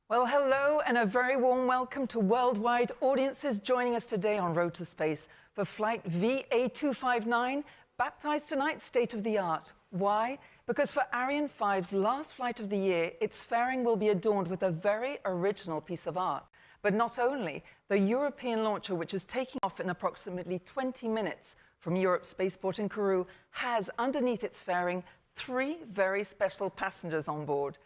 Well, hello and a very warm welcome to worldwide audiences joining us today on Road to Space for flight VA259, baptized tonight State of the Art. Why? Because for Ariane 5's last flight of the year, its fairing will be adorned with a very original piece of art. But not only, the European launcher, which is taking off in approximately 20 minutes from Europe's spaceport in Kourou, has underneath its fairing 3 very special passengers on board.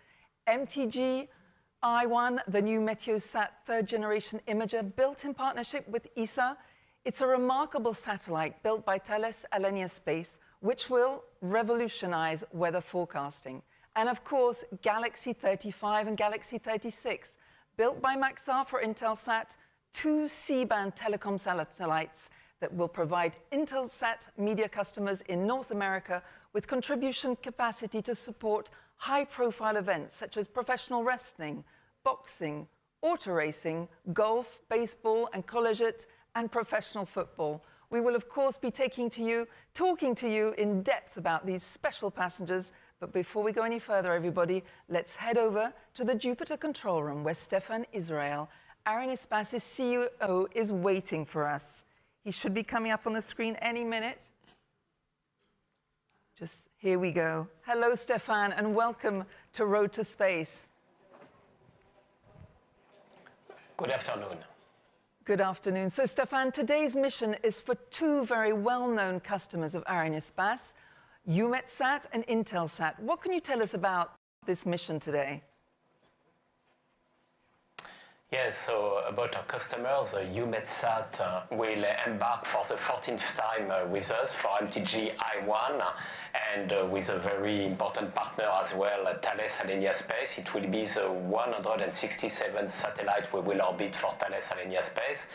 MTG-I1, the new Meteosat Third Generation Imager, built in partnership with ESA. It's a remarkable satellite built by Thales Arianespace, which will revolutionize weather forecasting. And of course, Galaxy 35 and Galaxy 36, built by Maxar for Intelsat, 2 C-band telecom satellites that will provide Intelsat media customers in North America with contribution capacity to support high-profile events such as professional wrestling, boxing, auto racing, golf, baseball and collegiate and professional football. We will, of course, be talking to you in depth about these special passengers. But before we go any further, everybody, let's head over to the Jupiter control room where Stéphane Israël, Arianespace's CEO, is waiting for us. He should be coming up on the screen any minute. Just here we go. Hello, Stéphane, and welcome to Road to Space. Good afternoon. Good afternoon. So, Stéphane, today's mission is for two very well-known customers of Arianespace, Eumetsat and Intelsat. What can you tell us about this mission today? Yes, so about our customers, Eumetsat will embark for the 14th time with us for MTG-I1 and with a very important partner as well, Thales Arianespace. It will be the 167th satellite we will orbit for Thales Arianespace.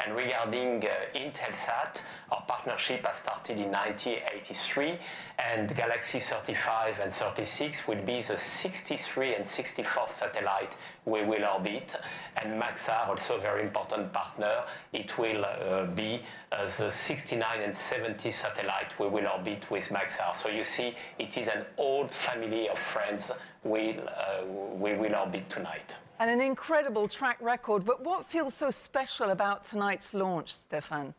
And regarding Intelsat, our partnership has started in 1983, and Galaxy 35 and 36 will be the 63 and 64th satellite we will orbit. And Maxar, also a very important partner, it will be the 69 and 70 satellite we will orbit with Maxar. So you see, it is an old family of friends we will orbit tonight. And an incredible track record. But what feels so special about tonight's launch, Stéphane?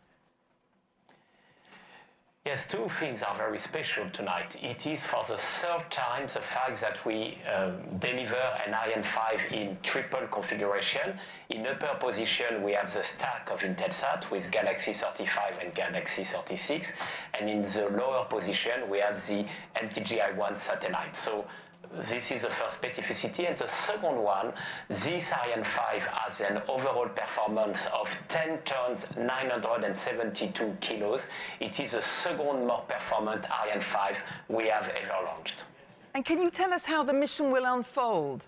Yes, two things are very special tonight. It is for the third time the fact that we deliver an Ariane 5 in triple configuration. In upper position, we have the stack of Intelsat with Galaxy 35 and Galaxy 36. And in the lower position, we have the MTG-I1 satellite. So this is the first specificity. And the second one, this Ariane 5 has an overall performance of 10 tons, 972 kilos. It is the second more performant Ariane 5 we have ever launched. And can you tell us how the mission will unfold?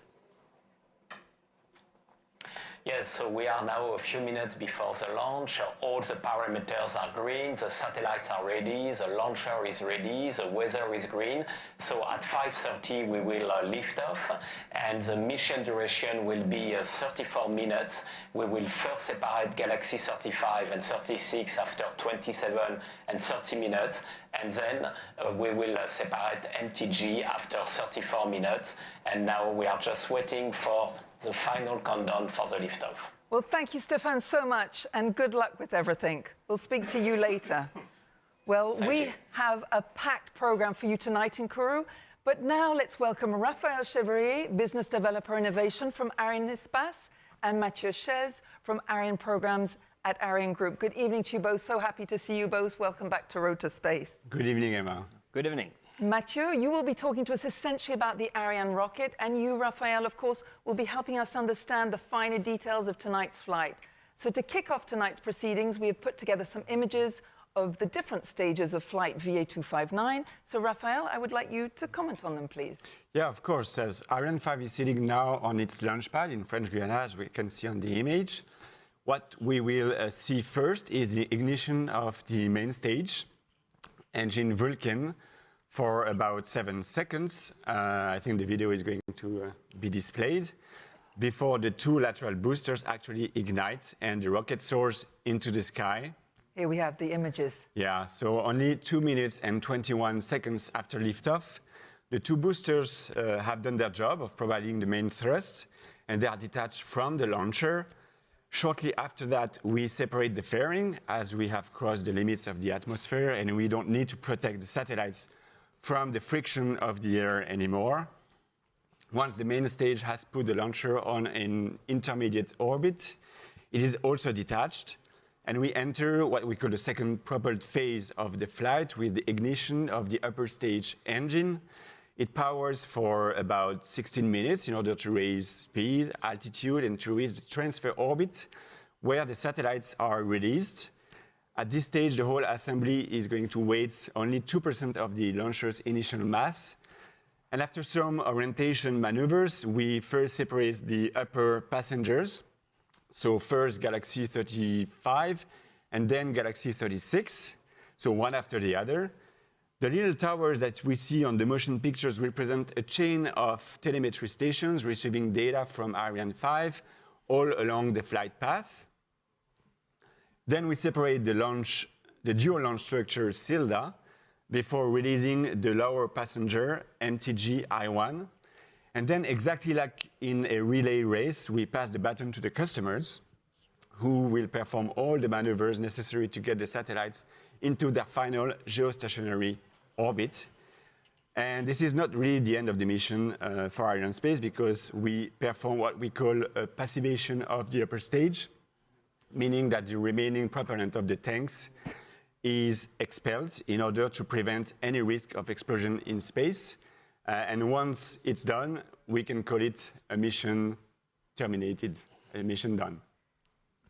Yes, so we are now a few minutes before the launch. All the parameters are green, the satellites are ready, the launcher is ready, the weather is green. So at 5:30 we will lift off, and the mission duration will be 34 minutes. We will first separate Galaxy 35 and 36 after 27 and 30 minutes, and then we will separate MTG after 34 minutes. And now we are just waiting for the final countdown for the liftoff. Well, thank you, Stéphane, so much, and good luck with everything. We'll speak to you later. Well, we have a packed program for you tonight in Kourou, but now let's welcome Raphaël Chevrier, Business Developer Innovation from Arianespace, and Mathieu Chez from Ariane Programs at Ariane Group. Good evening to you both. So happy to see you both. Welcome back to Road to Space. Good evening, Emma. Good evening. Mathieu, you will be talking to us essentially about the Ariane rocket, and you, Raphaël, of course, will be helping us understand the finer details of tonight's flight. So to kick off tonight's proceedings, we have put together some images of the different stages of flight VA259. So, Raphaël, I would like you to comment on them, please. Yeah, of course. As Ariane 5 is sitting now on its launch pad in French Guiana, as we can see on the image, what we will see first is the ignition of the main stage, engine Vulcan, for about 7 seconds. I think the video is going to be displayed before the two lateral boosters actually ignite and the rocket soars into the sky. Here we have the images. Yeah, so only 2 minutes and 21 seconds after liftoff, the two boosters have done their job of providing the main thrust, and they are detached from the launcher. Shortly after that, we separate the fairing as we have crossed the limits of the atmosphere, and we don't need to protect the satellites from the friction of the air anymore. Once the main stage has put the launcher on an intermediate orbit, it is also detached, and we enter what we call the second propelled phase of the flight with the ignition of the upper stage engine. It powers for about 16 minutes in order to raise speed, altitude, and to reach the transfer orbit, where the satellites are released. At this stage, the whole assembly is going to weight only 2% of the launcher's initial mass. And after some orientation maneuvers, we first separate the upper passengers. So first Galaxy 35 and then Galaxy 36, so one after the other. The little towers that we see on the motion pictures represent a chain of telemetry stations receiving data from Ariane 5 all along the flight path. Then we separate the dual launch structure SILDA before releasing the lower passenger MTG-I1. And then exactly like in a relay race, we pass the baton to the customers who will perform all the maneuvers necessary to get the satellites into their final geostationary orbit. And this is not really the end of the mission for Arianespace, because we perform what we call a passivation of the upper stage, meaning that the remaining propellant of the tanks is expelled in order to prevent any risk of explosion in space. And once it's done, we can call it a mission terminated, a mission done.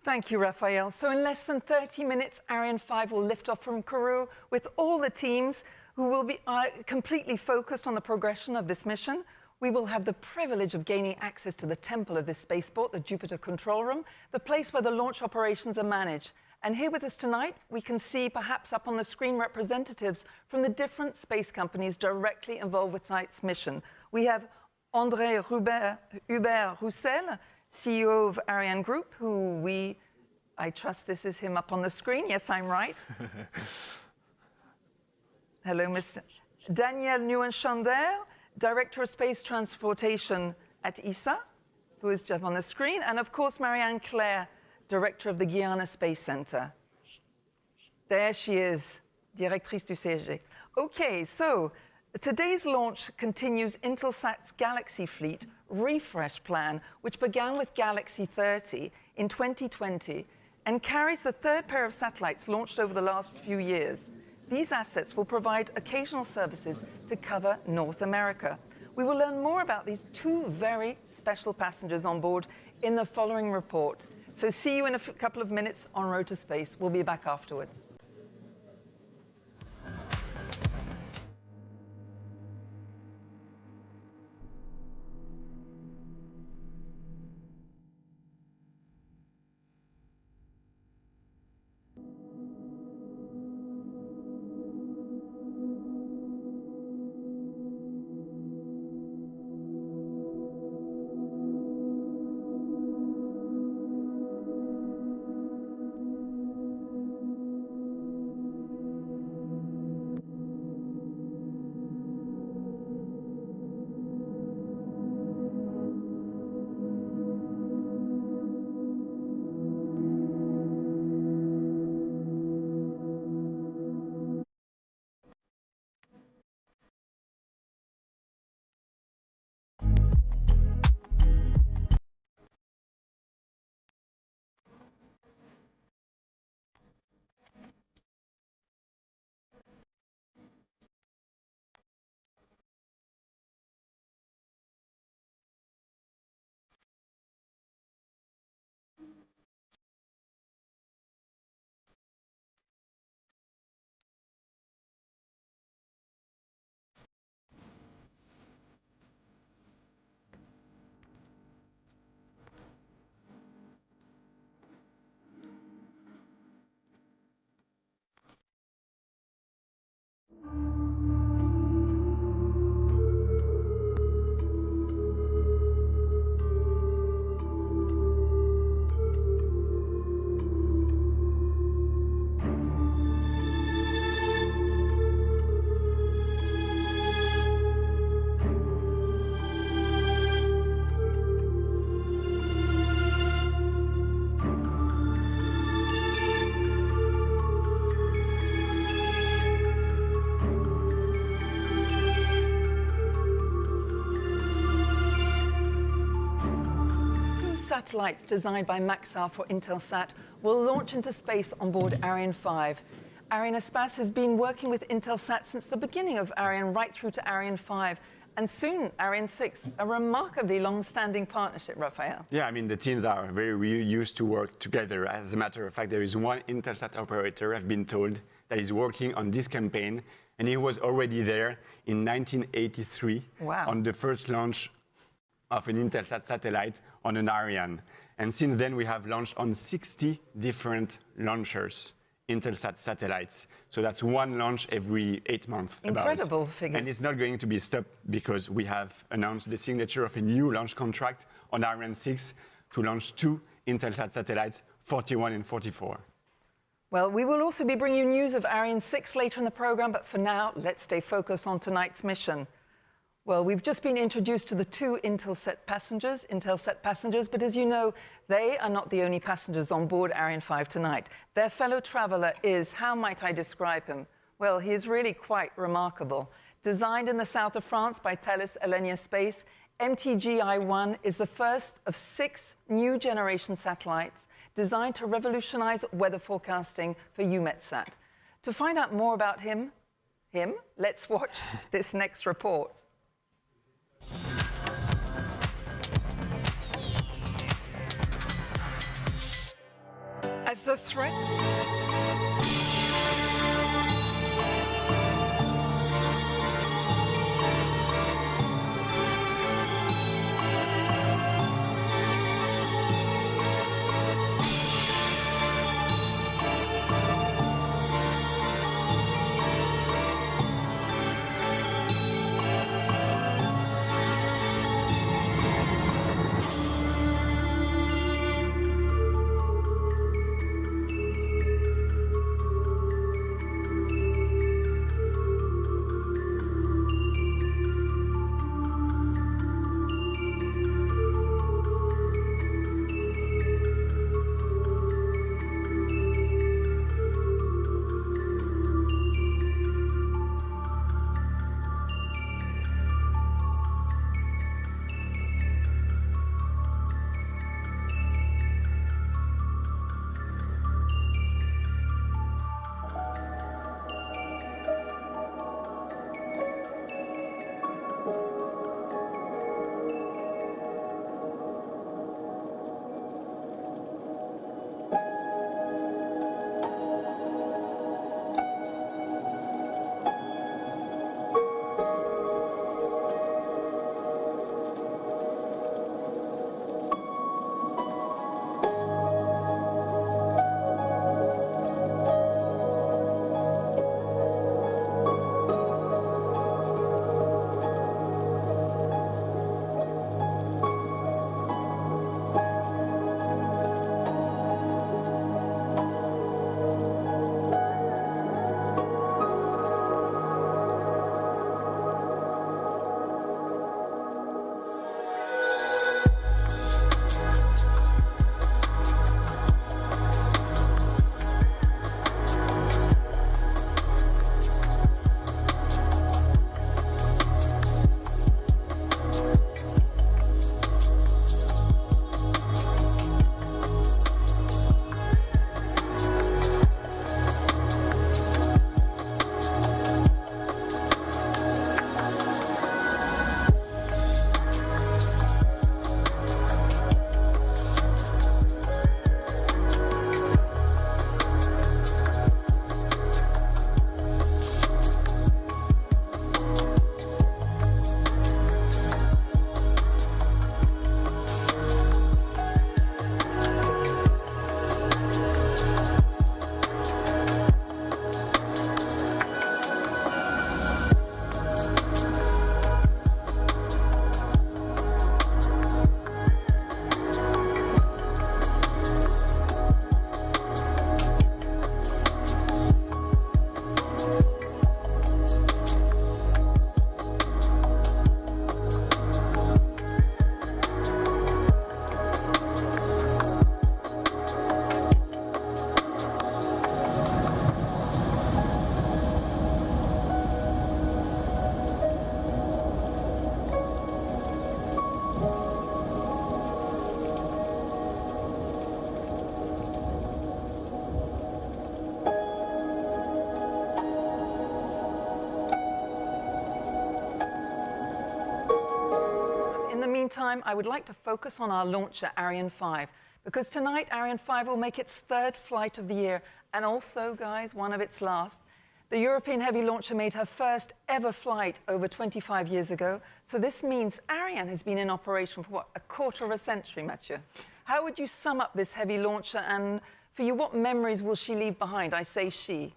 Thank you, Raphael. So in less than 30 minutes, Ariane 5 will lift off from Kourou with all the teams who will be completely focused on the progression of this mission. We will have the privilege of gaining access to the temple of this spaceport, the Jupiter Control Room, the place where the launch operations are managed. And here with us tonight, we can see perhaps up on the screen representatives from the different space companies directly involved with tonight's mission. We have André Hubert-Roussel, CEO of Ariane Group, I trust this is him up on the screen. Yes, I'm right. Hello, Mr. Daniel Nieuwenschander, Director of Space Transportation at ESA, who is just on the screen. And of course, Marianne Claire, Director of the Guiana Space Center. There she is, Directrice du CSG. Okay, so today's launch continues Intelsat's Galaxy Fleet refresh plan, which began with Galaxy 30 in 2020 and carries the third pair of satellites launched over the last few years. These assets will provide occasional services to cover North America. We will learn more about these two very special passengers on board in the following report. So see you in a couple of minutes on Road to Space. We'll be back afterwards. Satellites designed by Maxar for Intelsat will launch into space on board Ariane 5. Arianespace has been working with Intelsat since the beginning of Ariane right through to Ariane 5, and soon Ariane 6, a remarkably long-standing partnership, Raphael. Yeah, I mean, the teams are very used to work together. As a matter of fact, there is one Intelsat operator, I've been told, that is working on this campaign, and he was already there in 1983 on the first launch of an Intelsat satellite on an Ariane. And since then, we have launched on 60 different launchers Intelsat satellites. So that's one launch every 8 months. Incredible figures. And it's not going to be stopped because we have announced the signature of a new launch contract on Ariane 6 to launch 2 Intelsat satellites, 41 and 44. Well, we will also be bringing you news of Ariane 6 later in the program, but for now, let's stay focused on tonight's mission. Well, we've just been introduced to the 2 Intelsat passengers, but as you know, they are not the only passengers on board Ariane 5 tonight. Their fellow traveler is, how might I describe him? Well, he is really quite remarkable. Designed in the south of France by Thales Arianespace, MTG-I1 is the first of 6 new generation satellites designed to revolutionize weather forecasting for Eumetsat. To find out more about him, let's watch this next report. As the threat... meantime, I would like to focus on our launcher, Ariane 5, because tonight Ariane 5 will make its third flight of the year, and also, guys, one of its last. The European heavy launcher made her first ever flight over 25 years ago, so this means Ariane has been in operation for, what, a quarter of a century, Mathieu? How would you sum up this heavy launcher, and For you, what memories will she leave behind? I say she.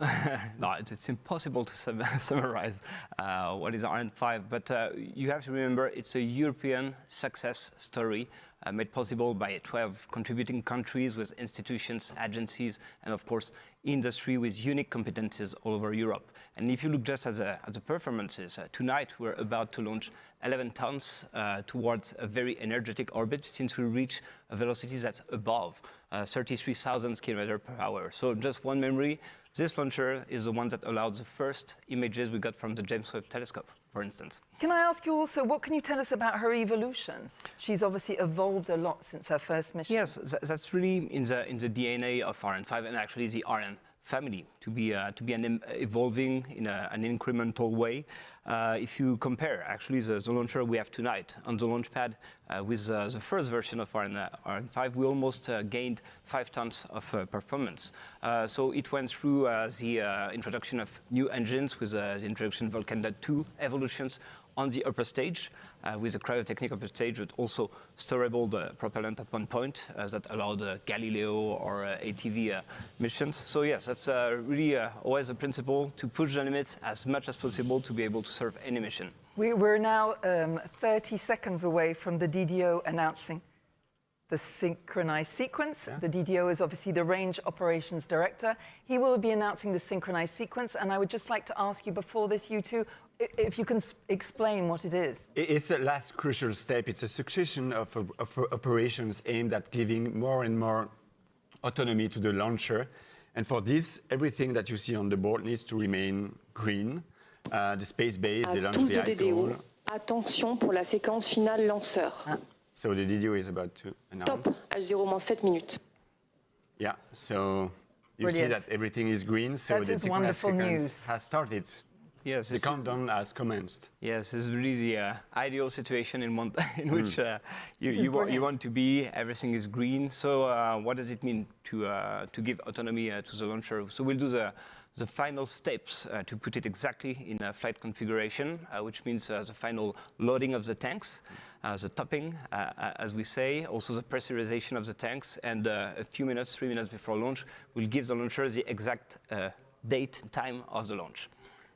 No, it's impossible to summarize what is Ariane 5, but you have to remember it's a European success story made possible by 12 contributing countries with institutions, agencies, and of course, industry with unique competencies all over Europe. And if you look just at the performances, tonight we're about to launch 11 tons towards a very energetic orbit since we reach a velocity that's above 33,000 km per hour. So just one memory, this launcher is the one that allowed the first images we got from the James Webb Telescope, for instance. Can I ask you also, what can you tell us about her evolution? She's obviously evolved a lot since her first mission. Yes, that's really in the DNA of Ariane 5 and actually the Ariane family, to be evolving in an incremental way. If you compare actually the launcher we have tonight on the launch pad with the first version of Ariane 5, we almost gained 5 tons of performance. So it went through the introduction of new engines with the introduction of Vulcan 2 evolutions on the upper stage, with the cryotechnic upper stage, but also storable propellant at one point that allowed Galileo or ATV missions. So yes, that's really always a principle to push the limits as much as possible to be able to serve any mission. We're now 30 seconds away from the DDO announcing the synchronized sequence. Yeah. The DDO is obviously the Range Operations Director. He will be announcing the synchronized sequence, and I would just like to ask you before this, you two, if you can explain what it is. It's a last crucial step. It's a succession of operations aimed at giving more and more autonomy to the launcher. And for this, everything that you see on the board needs to remain green. The space base, the launch vehicle. Attention pour la séquence finale lanceur. So the DDO is about to announce. Top, H0-7 minutes. Yeah, so you Brilliant. see that everything is green, so that the synchronized sequence has started. Yes, the countdown has commenced. Yes, this is really the ideal situation in which you want to be. Everything is green. So what does it mean to give autonomy to the launcher? So we'll do the final steps to put it exactly in a flight configuration, which means the final loading of the tanks, the topping, as we say, also the pressurization of the tanks, and a few minutes, 3 minutes before launch, we'll give the launcher the exact date, time of the launch.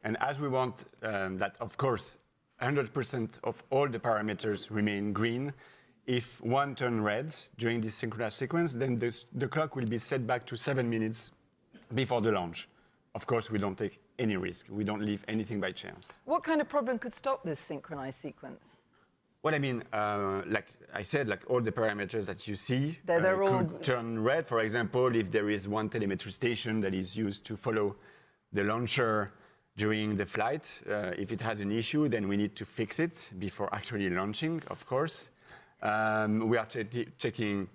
And as we want that, of course, 100% of all the parameters remain green, if one turn red during this synchronized sequence, then the clock will be set back to 7 minutes before the launch. Of course, we don't take any risk. We don't leave anything by chance. What kind of problem could stop this synchronized sequence? Well, I mean, like I said, like all the parameters that you see they're all could turn red. For example, if there is one telemetry station that is used to follow the launcher during the flight, if it has an issue, then we need to fix it before actually launching, of course. We are checking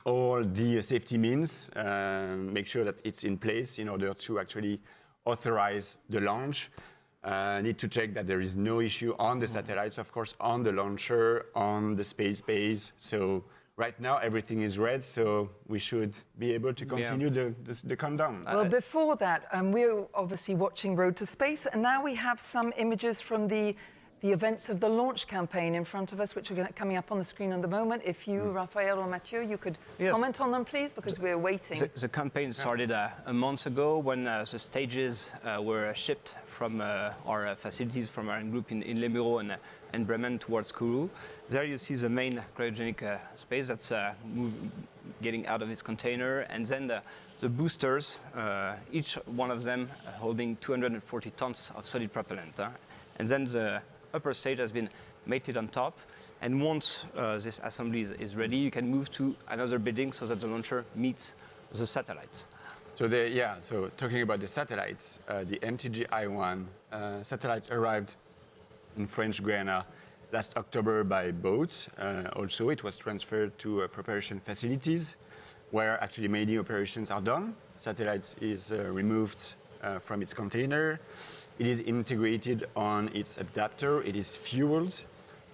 all the safety means, make sure that it's in place in order to actually authorize the launch. Need to check that there is no issue on the satellites, of course, on the launcher, on the space base. So right now, everything is red, so we should be able to continue the countdown. Well, before that, we're obviously watching Road to Space, and now we have some images from the events of the launch campaign in front of us, which are coming up on the screen at the moment. If you, Raphael or Mathieu, you could comment on them, please, because we're waiting. The campaign started a month ago when the stages were shipped from our facilities from our group in Les Mureaux and Bremen towards Kourou. There you see the main cryogenic space that's getting out of its container, and then the boosters, each one of them holding 240 tons of solid propellant. And then the upper stage has been mated on top, and once this assembly is ready, you can move to another building so that the launcher meets the satellites. So so talking about the satellites, the MTG-I1 satellite arrived in French Guiana last October by boat. Also, it was transferred to preparation facilities where actually many operations are done. Satellites is removed from its container. It is integrated on its adapter. It is fueled.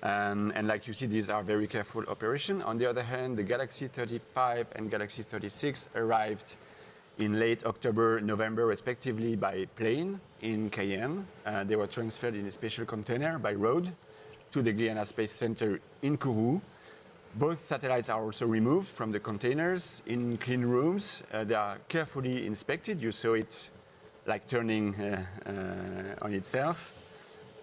And like you see, these are very careful operations. On the other hand, the Galaxy 35 and Galaxy 36 arrived in late October, November, respectively, by plane in Cayenne. They were transferred in a special container by road to the Guiana Space Center in Kourou. Both satellites are also removed from the containers in clean rooms. They are carefully inspected. You saw it like turning on itself.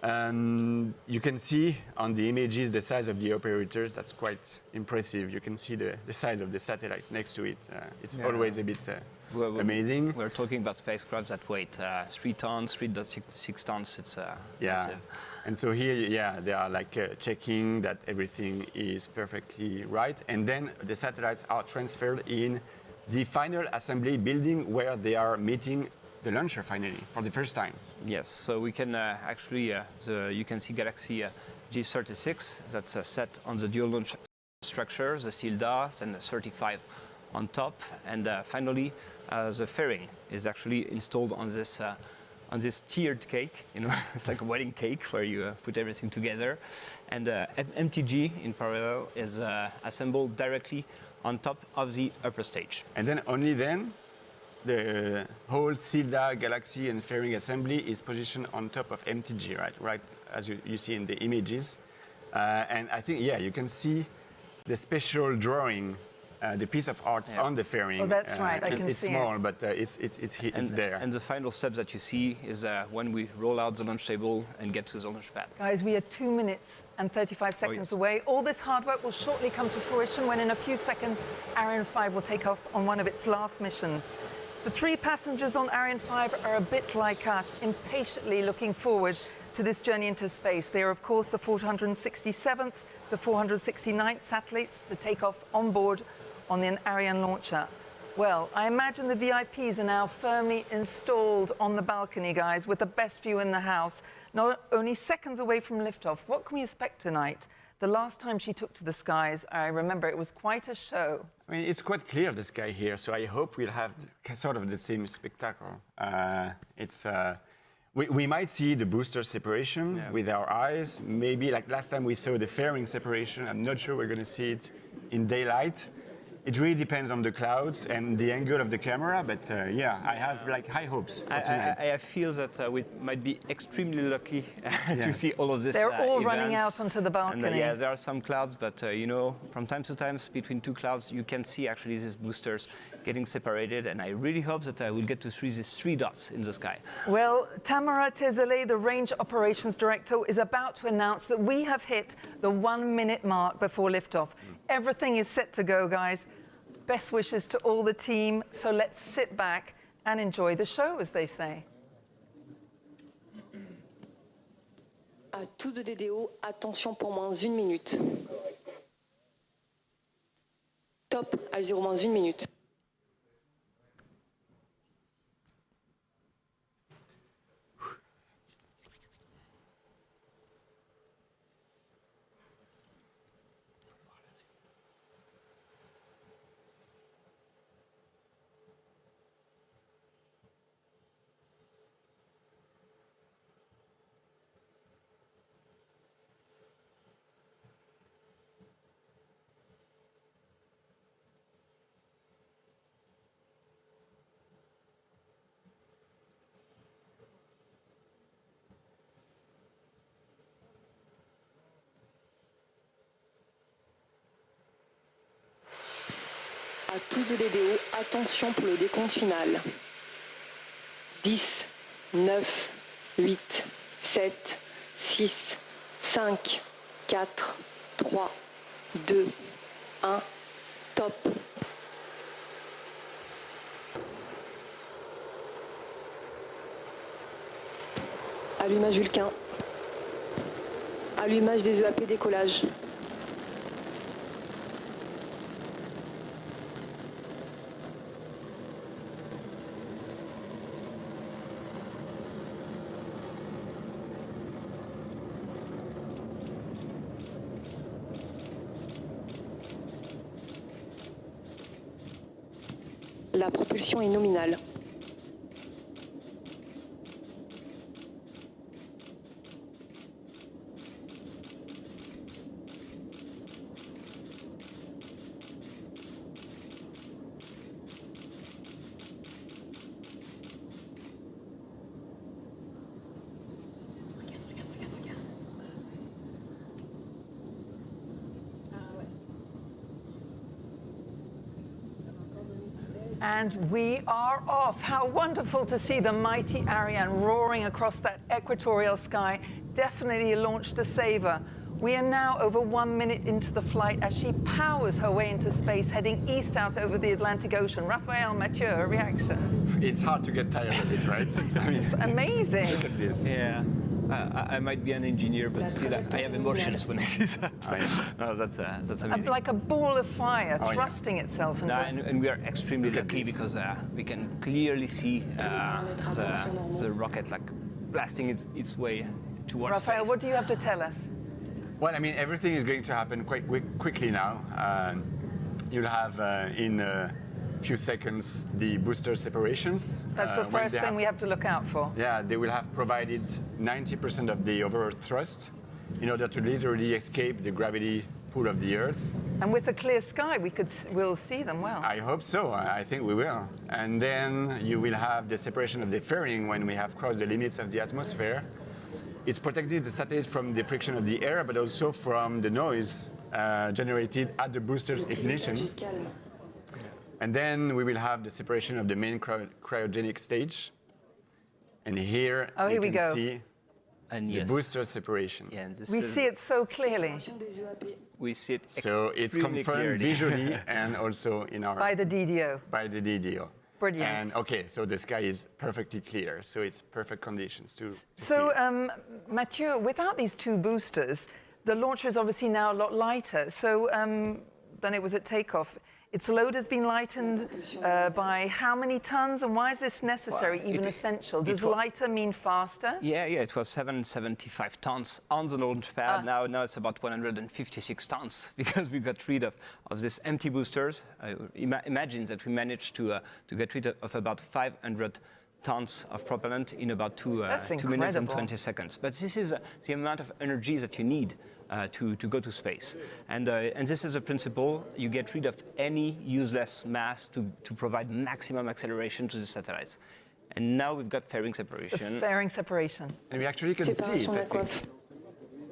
You can see on the images the size of the operators. That's quite impressive. You can see the size of the satellites next to it. It's always a bit amazing. We're talking about spacecrafts that weight 3 tons, 3.66 tons. It's massive. And so here, they are like checking that everything is perfectly right. And then the satellites are transferred in the final assembly building where they are meeting the launcher finally for the first time. Yes, so we can actually, you can see Galaxy G36 that's set on the dual launch structure, the steel DAS and the 35 on top. And finally, the fairing is actually installed on this tiered cake. You know, it's like a wedding cake where you put everything together. And MTG in parallel is assembled directly on top of the upper stage. And then only then, the whole SILDA, Galaxy, and fairing assembly is positioned on top of MTG, right as you see in the images. And I think, you can see the special drawing, the piece of art on the fairing. Oh, that's right, I can see it. It's small, but it's there. And the final step that you see is when we roll out the launch table and get to the launch pad. Guys, we are 2 minutes and 35 seconds away. All this hard work will shortly come to fruition when in a few seconds, Ariane 5 will take off on one of its last missions. The 3 passengers on Ariane 5 are a bit like us, impatiently looking forward to this journey into space. They are, of course, the 467th to 469th satellites to take off on board on the Ariane launcher. Well, I imagine the VIPs are now firmly installed on the balcony, guys, with the best view in the house, not only seconds away from liftoff. What can we expect tonight? The last time she took to the skies, I remember it was quite a show. I mean, it's quite clear, the sky here, so I hope we'll have sort of the same spectacle. We might see the booster separation with our eyes. Maybe like last time we saw the fairing separation. I'm not sure we're going to see it in daylight. It really depends on the clouds and the angle of the camera, but I have like high hopes for tonight. I feel that we might be extremely lucky to see all of this. They're all events. running out onto the balcony. And, there are some clouds, but you know, from time to time, between 2 clouds, you can see actually these boosters getting separated, and I really hope that we'll get to see these 3 dots in the sky. Well, Tamara Tezele, the Range Operations Director, is about to announce that we have hit the 1-minute mark before liftoff. Everything is set to go, guys. Best wishes to all the team. So let's sit back and enjoy the show, as they say. À tous de DDO, attention pour moins 1 minute. Top à 0 moins 1 minute. À tous de DDO, attention pour le décompte final. 10, 9, 8, 7, 6, 5, 4, 3, 2, 1, top. Allumage Vulcain. Allumage des EAP décollage. La propulsion est nominale. And we are off. How wonderful to see the mighty Ariane roaring across that equatorial sky. Definitely a launch to savor. We are now over 1 minute into the flight as she powers her way into space, heading east out over the Atlantic Ocean. Raphael, Mathieu, a reaction? It's hard to get tired of it, right? I mean, It's amazing. look at this. Yeah. I might be an engineer, but still I have emotions when I see that. No, that's amazing. Like a ball of fire Oh, yeah. thrusting itself into No, and we are extremely lucky this. because we can clearly see the rocket like blasting its way towards Raphael, space. what do you have to tell us? Well, I mean, everything is going to happen quite quickly now. You'll have in a few seconds the booster separations. That's the when first they thing we have to look out for. Yeah, they will have provided 90% of the overall thrust in order to literally escape the gravity pull of the Earth. And with the clear sky, we'll see them well. I hope so. I think we will. And then you will have the separation of the fairing when we have crossed the limits of the atmosphere. It's protected the satellite from the friction of the air, but also from the noise generated at the booster's ignition. And then we will have the separation of the main cryogenic stage. And here Oh, you here we can go. see And the yes, booster separation. yeah, and this We is- see it so clearly We see it. So it's extremely confirmed clearly. visually and also in our by the DDO. by the DDO. Brilliant. And okay, so the sky is perfectly clear, so it's perfect conditions to So, see it. Mathieu, without these two boosters, the launcher is obviously now a lot lighter. So, than it was at takeoff. Its load has been lightened by how many tons, and why is this necessary, Well, even it- essential? it Does wa- lighter mean faster? Yeah, it was 775 tons on the launch pad. Now it's about 156 tons because we got rid of these empty boosters. Imagine that we managed to get rid of about 500 tons of propellant in about 2 That's 2 minutes and incredible. 20 seconds. But this is the amount of energy that you need to go to space. And this is a principle. You get rid of any useless mass to provide maximum acceleration to the satellites. And now we've got fairing separation. Fairing separation. And we actually can see it, Séparation de I la think. coiffe.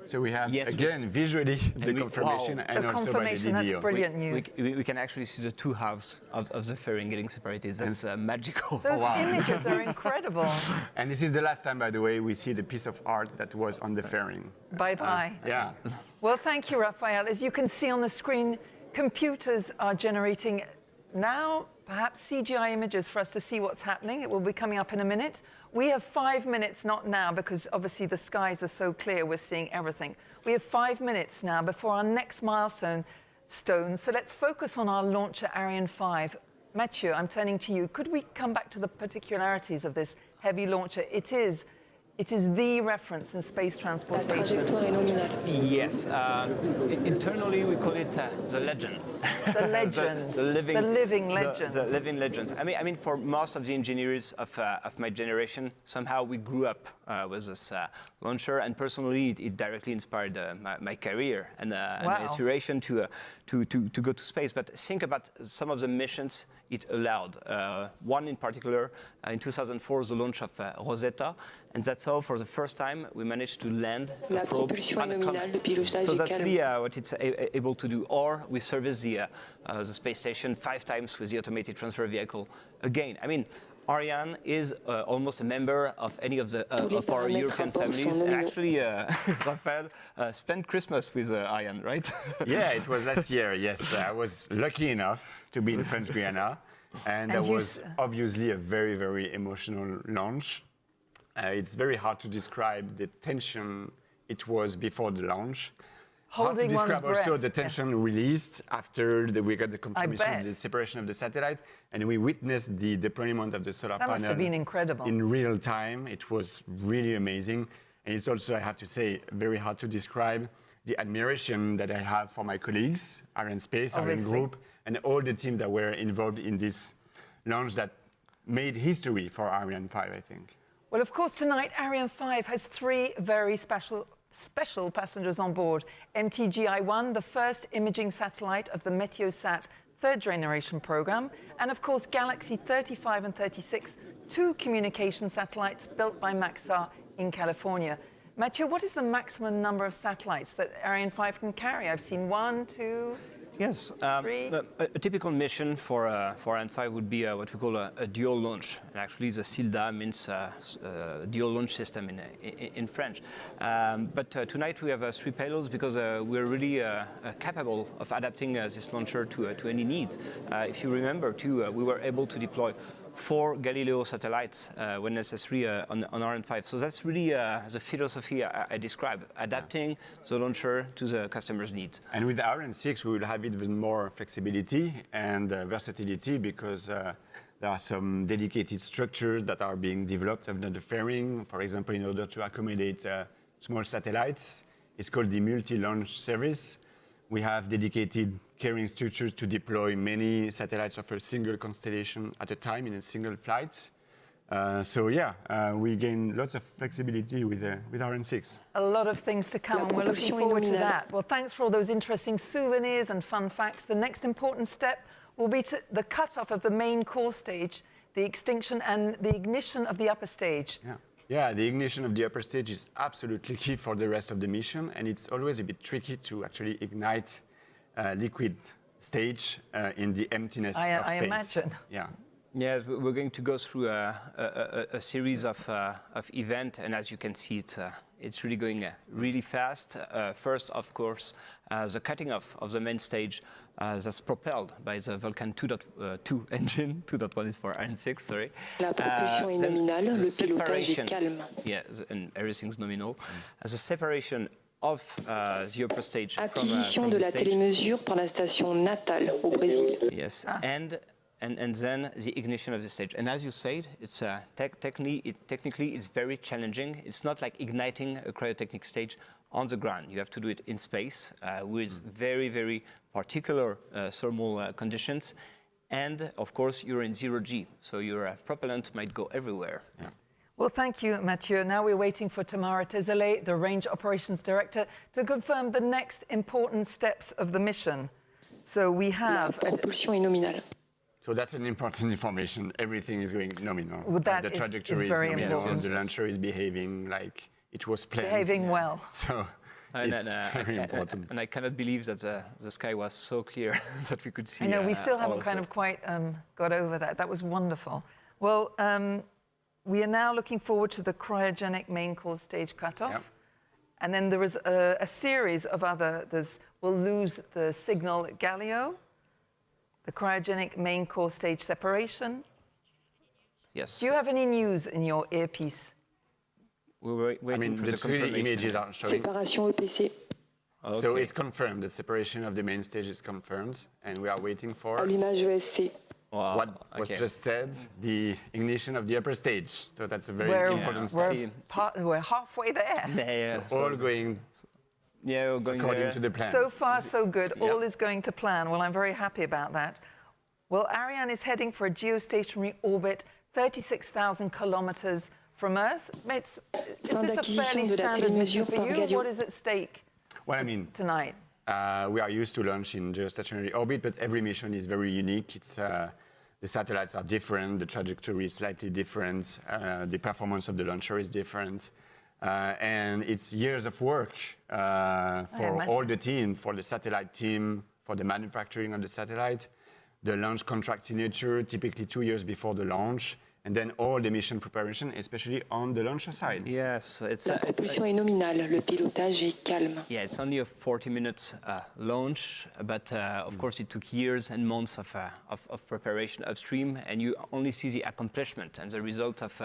So we have, Yes, again, visually the we- confirmation wow. and The also by the confirmation, that's DDO. brilliant news. We can actually see the two halves of the fairing getting separated. That's magical. Those images are incredible. And this is the last time, by the way, we see the piece of art that was on the fairing. Bye-bye. Yeah. Well, thank you, Raphael. As you can see on the screen, computers are generating now perhaps CGI images for us to see what's happening. It will be coming up in a minute. We have 5 minutes, not now, because obviously the skies are so clear, we're seeing everything. We have 5 minutes now before our next milestone. So let's focus on our launcher, Ariane 5. Mathieu, I'm turning to you. Could we come back to the particularities of this heavy launcher? It is the reference in space La transportation. trajectoire est nominale. Yes, internally we call it the legend. The legend, the living legend. The living legend. I mean, for most of the engineers of my generation, somehow we grew up with this launcher, and personally, it directly inspired my career and my inspiration to go to space. But think about some of the missions it allowed. One in particular, in 2004, the launch of Rosetta, and that's how, for the first time, we managed to land La a probe propulsion on a nominale, comet. le pilotage So est that's calme. really what it's able to do. Or we service the space station 5 times with the automated transfer vehicle. Again, I mean, Ariane is almost a member of any of the Tous les of our paramètres European rapports sont families. And nominaux. actually, Raphaël spent Christmas with Ariane, right? Yeah, it was last year, yes. I was lucky enough to be in French Guiana, and that And you was obviously a very, very emotional launch. It's very hard to describe the tension it was before the launch. Hard to Holding one's describe also breath, the tension released after we got the confirmation bet. of the separation of the satellite, and we witnessed the deployment of the solar That panel must have been incredible. in real time. It was really amazing, and it's also, I have to say, very hard to describe the admiration that I have for my colleagues, Arianespace, Ariane Obviously. Group, and all the teams that were involved in this launch that made history for Ariane 5, I think. Well, of course, tonight, Ariane 5 has 3 very special passengers on board. MTG-I1, the first imaging satellite of the Meteosat Third Generation program, and of course, Galaxy 35 and 36, 2 communication satellites built by Maxar in California. Mathieu, what is the maximum number of satellites that Ariane 5 can carry? I've seen 1, 2... Yes, a typical mission for Ariane 5 would be what we call a dual launch. And actually, the SILDA means dual launch system in French. But tonight we have 3 payloads because we're really capable of adapting this launcher to any needs. If you remember, too, we were able to deploy 4 Galileo satellites when necessary on Ariane 5. So that's really the philosophy I described, adapting the launcher to the customer's needs. And with Ariane 6, we will have even more flexibility and versatility because there are some dedicated structures that are being developed under the fairing, for example, in order to accommodate small satellites. It's called the multi-launch service. We have dedicated carrying structures to deploy many satellites of a single constellation at a time in a single flight. We gain lots of flexibility with Ariane 6. A lot of things to come, and we're looking forward to that. Well, thanks for all those interesting souvenirs and fun facts. The next important step will be the cutoff of the main core stage, the extinction and the ignition of the upper stage. Yeah, the ignition of the upper stage is absolutely key for the rest of the mission, and it's always a bit tricky to actually ignite liquid stage in the emptiness of space. I imagine. Yeah. Yes, we're going to go through a series of events, and as you can see, it's really going really fast. First, of course, the cutting off of the main stage that's propelled by the Vulcan 2.2 engine. 2.1 is for Ariane 6, sorry. La propulsion est nominale, le pilotage est calme. Yeah, and everything's nominal. The separation of the upper stage Acquisition de la télémesure par la station natale au Brésil. Yes, and then the ignition of the stage. And as you said, it's technically it's very challenging. It's not like igniting a cryotechnic stage on the ground. You have to do it in space with very, very particular thermal conditions. And of course, you're in 0G, so your propellant might go everywhere. Yeah. Well, thank you, Mathieu. Now we're waiting for Tamara Tezelé, the Range Operations Director, to confirm the next important steps of the mission. So we have... La propulsion est nominale. So that's an important information. Everything is going nominal. Well, that the is trajectory very is nominal. important. The launcher is behaving like it was planned. Behaving well. So it's very important. And I cannot believe that the sky was so clear that we could see. I know, we still haven't kind of quite got over that. That was wonderful. Well, we are now looking forward to the cryogenic main core stage cutoff. Yep. And then there is a series of we'll lose the signal at Galileo, the cryogenic main core stage separation. Yes. Do you have any news in your earpiece? We're waiting for the the 3D confirmation. images are showing. Séparation EPC. Okay. So it's confirmed. The separation of the main stage is confirmed, and we are waiting for Allumage ESC. Wow. what was just said, the ignition of the upper stage. So that's a very important step. We're halfway there. Yeah, All going we're going according there. to the plan. So far, so good. All is going to plan. Well, I'm very happy about that. Well, Ariane is heading for a geostationary orbit 36,000 kilometers from Earth. Is this a fairly standard mission for you? What is at stake tonight? We are used to launch in geostationary orbit, but every mission is very unique. It's the satellites are different, the trajectory is slightly different, the performance of the launcher is different. And it's years of work for all the team, for the satellite team, for the manufacturing of the satellite, the launch contract signature, typically 2 years before the launch, and then all the mission preparation, especially on the launcher side. Yes, La propulsion est nominale, le pilotage est calme. Yeah, it's only a 40-minute launch, but of course it took years and months of preparation upstream, and you only see the accomplishment and the result of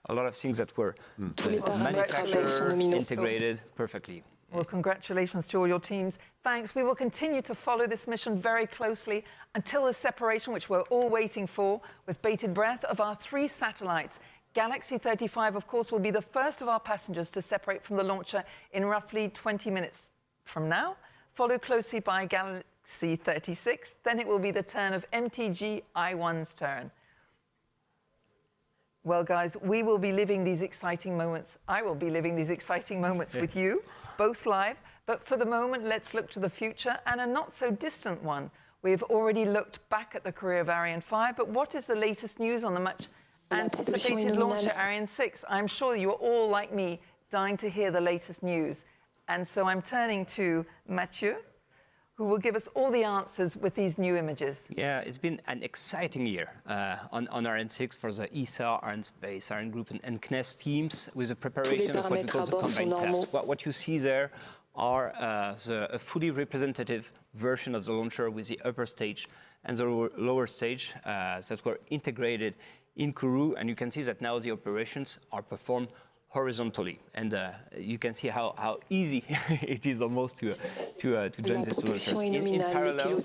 a lot of things that were manufactured, integrated perfectly. Well, congratulations to all your teams. Thanks. We will continue to follow this mission very closely until the separation, which we're all waiting for, with bated breath, of our 3 satellites. Galaxy 35, of course, will be the first of our passengers to separate from the launcher in roughly 20 minutes from now, followed closely by Galaxy 36. Then it will be the turn of MTG-I1's turn. Well, guys, we will be living these exciting moments. I will be living these exciting moments with you, both live. But for the moment, let's look to the future, and a not-so-distant one. We've already looked back at the career of Ariane 5, but what is the latest news on the much-anticipated launcher Ariane 6? I'm sure you're all, like me, dying to hear the latest news. And so I'm turning to Mathieu, who will give us all the answers with these new images. Yeah, it's been an exciting year on Ariane6 for the ESA, Arianespace, Ariane Group, and CNES teams with the preparation of what we call the combined test. What you see there are a fully representative version of the launcher with the upper stage and the lower stage that were integrated in Kourou, and you can see that now the operations are performed horizontally, and you can see how easy it is almost to join these two launchers. In parallel,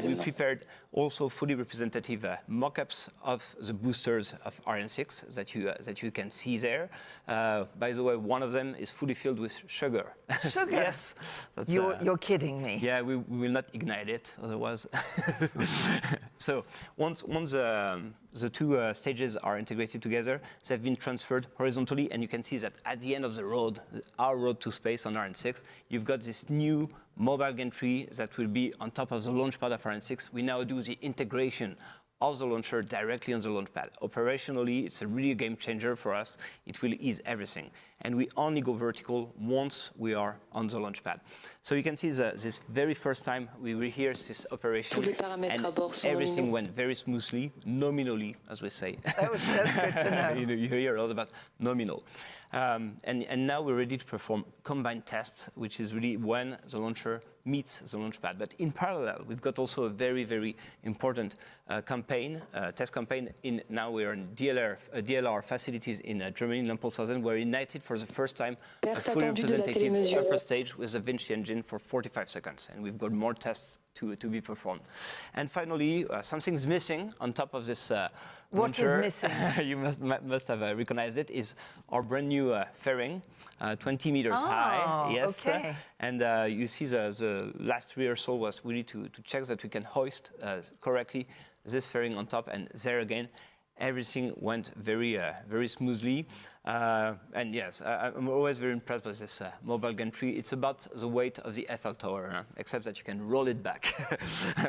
we prepared also fully representative mock-ups of the boosters of Ariane 6 that you can see there. By the way, one of them is fully filled with sugar. Sugar? Yes. That's, you're kidding me. Yeah, we will not ignite it, otherwise. So once the two stages are integrated together, they've been transferred horizontally, and you can see that at the end of the road, our road to space on Ariane 6, you've got this new mobile gantry that will be on top of the launch pad of Ariane 6. We now do the integration of the launcher directly on the launch pad. Operationally, it's a really game changer for us. It will ease everything. And we only go vertical once we are on the launch pad. So you can see this very first time we rehearsed this operation, and everything went very smoothly, nominally, as we say. That's good to know. You hear a lot about nominal. And now we're ready to perform combined tests, which is really when the launcher meets the launch pad. But in parallel, we've got also a very, very important test campaign. Now we're in DLR facilities in Germany, in Lamphausen. We're ignited for the first time a fully representative upper stage with a Vinci engine for 45 seconds. And we've got more tests to be performed. And finally, something's missing on top of this launcher. What is missing? You must have recognized it, is our brand new fairing, 20 meters high. Yes. Okay. And you see the last rehearsal was really to check that we can hoist correctly this fairing on top, and there again, everything went very smoothly. And yes, I'm always very impressed with this mobile gantry. It's about the weight of the Eiffel Tower, except that you can roll it back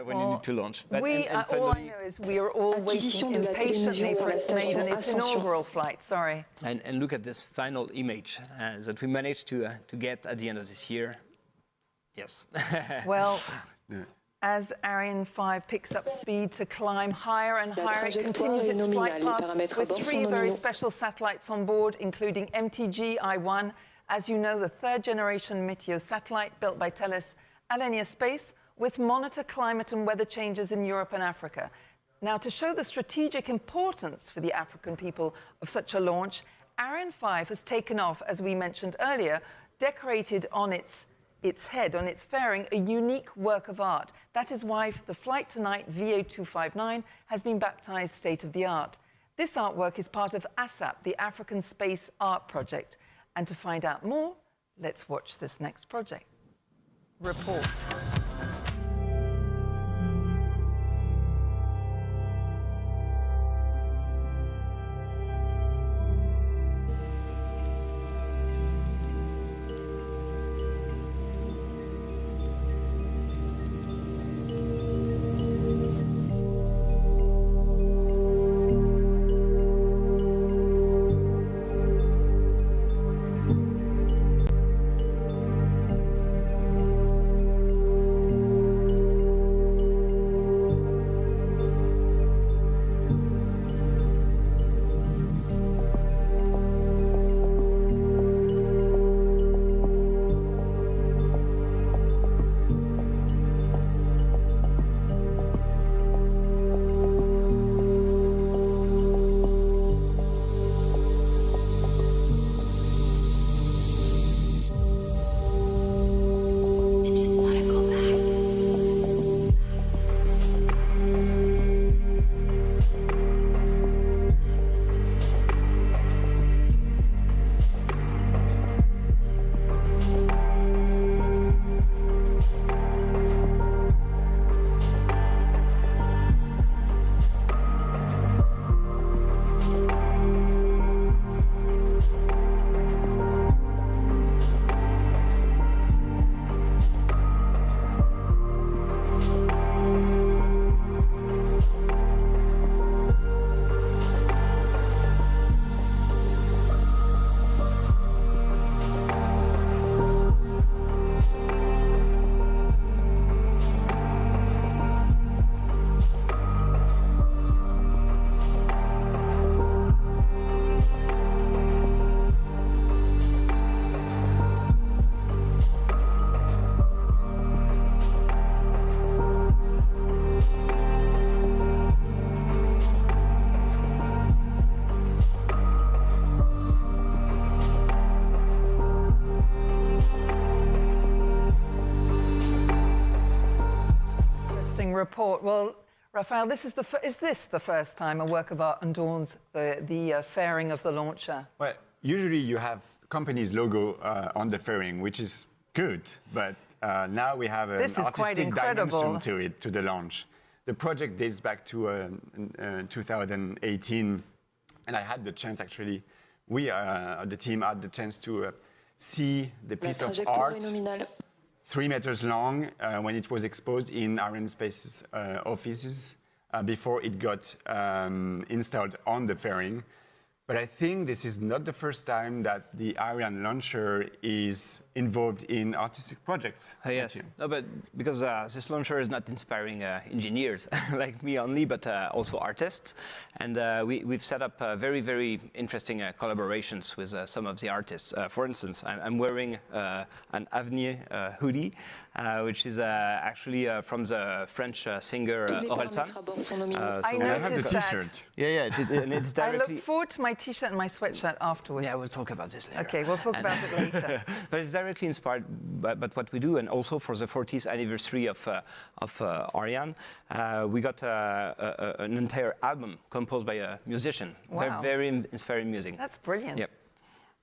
when you need to launch. But, all I know is we are all waiting impatiently for its maiden, its inaugural flight. Sorry. And look at this final image that we managed to get at the end of this year. Yes. Well. As Ariane 5 picks up speed to climb higher and higher, it continues its flight path with 3 very special satellites on board, including MTG-I1, as you know, the third generation Meteosat satellite built by Thales Arianespace, with monitor climate and weather changes in Europe and Africa. Now, to show the strategic importance for the African people of such a launch, Ariane 5 has taken off, as we mentioned earlier, decorated on its head, on its fairing, a unique work of art. That is why the flight tonight, VA259, has been baptized state-of-the-art. This artwork is part of ASAP, the African Space Art Project. And to find out more, let's watch this next project. Report. report. Well, Raphael, is this the first time a work of art adorns the fairing of the launcher? Well, usually you have company's logo on the fairing, which is good, but now we have an artistic dimension to it, to the launch. The project dates back to 2018, and I had the chance, actually, the team had the chance to see the piece of art, 3 meters long, when it was exposed in Arianespace's offices before it got installed on the fairing. But I think this is not the first time that the Ariane launcher is involved in artistic projects. Yes, no, but because this launcher is not inspiring engineers like me only, but also artists. And we've set up very, very interesting collaborations with some of the artists. For instance, I'm wearing an Avenir hoodie, which is actually from the French singer Eumetsat. I noticed that. T-shirt. Yeah, and it's directly... I look forward to my T-shirt and my sweatshirt afterwards. Yeah, we'll talk about this later. Okay, we'll talk about it later. But it's directly inspired by what we do, and also for the 40th anniversary of Ariane, we got an entire album composed by a musician. Wow. Very inspiring music. That's brilliant. Yep.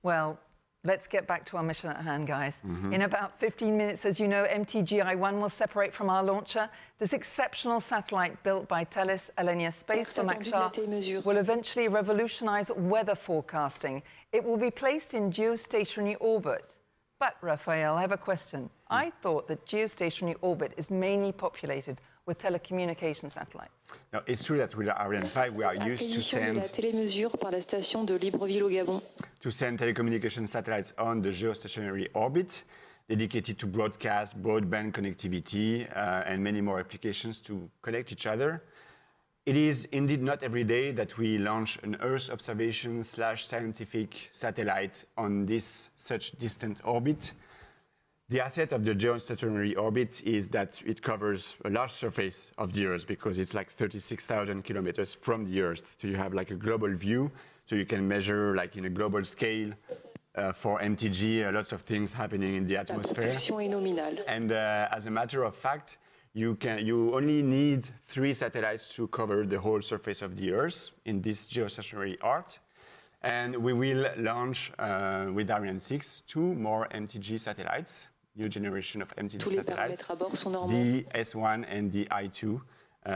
Well, let's get back to our mission at hand, guys. In about 15 minutes, as you know, MTG-I1 will separate from our launcher. This exceptional satellite built by Thales Alenia Space for Maxar will eventually revolutionize weather forecasting. It will be placed in geostationary orbit. But, Raphael, I have a question. I thought that geostationary orbit is mainly populated with telecommunication satellites. Now, it's true that with Ariane 5, we are used to send telecommunication satellites on the geostationary orbit, dedicated to broadcast, broadband connectivity, and many more applications to connect each other. It is indeed not every day that we launch an Earth observation / scientific satellite on such distant orbit. The asset of the geostationary orbit is that it covers a large surface of the Earth, because it's like 36,000 kilometers from the Earth. So you have like a global view, so you can measure like in a global scale for MTG, lots of things happening in the atmosphere. And as a matter of fact, you only need 3 satellites to cover the whole surface of the Earth in this geostationary art. And we will launch with Ariane 6 2 more MTG satellites, new generation of MTG satellites, the S1 and the I2.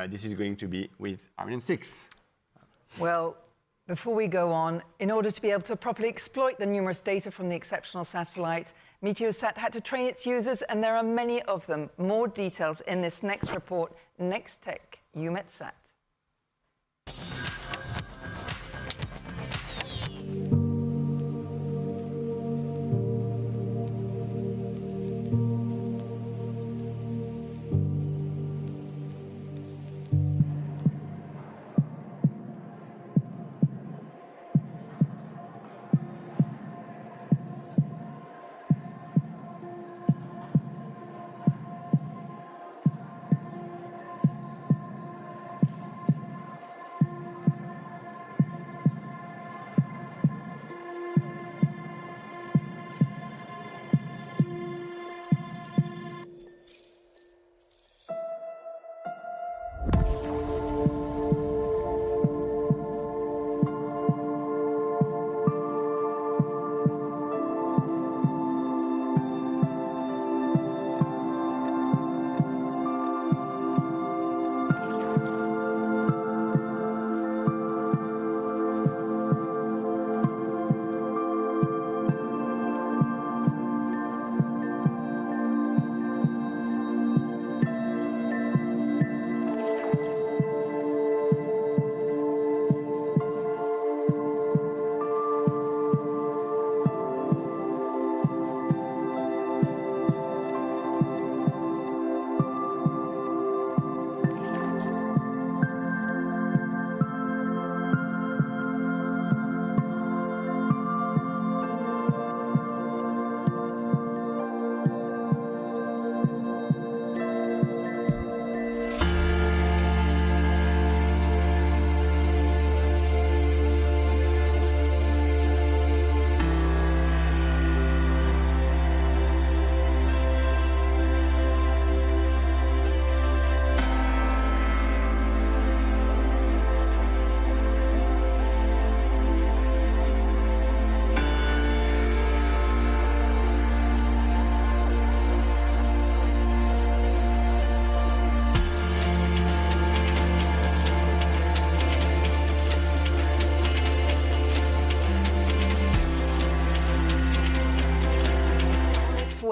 This is going to be with Ariane 6. Well, before we go on, in order to be able to properly exploit the numerous data from the exceptional satellite, Meteosat had to train its users, and there are many of them. More details in this next report, Next Tech, Eumetsat.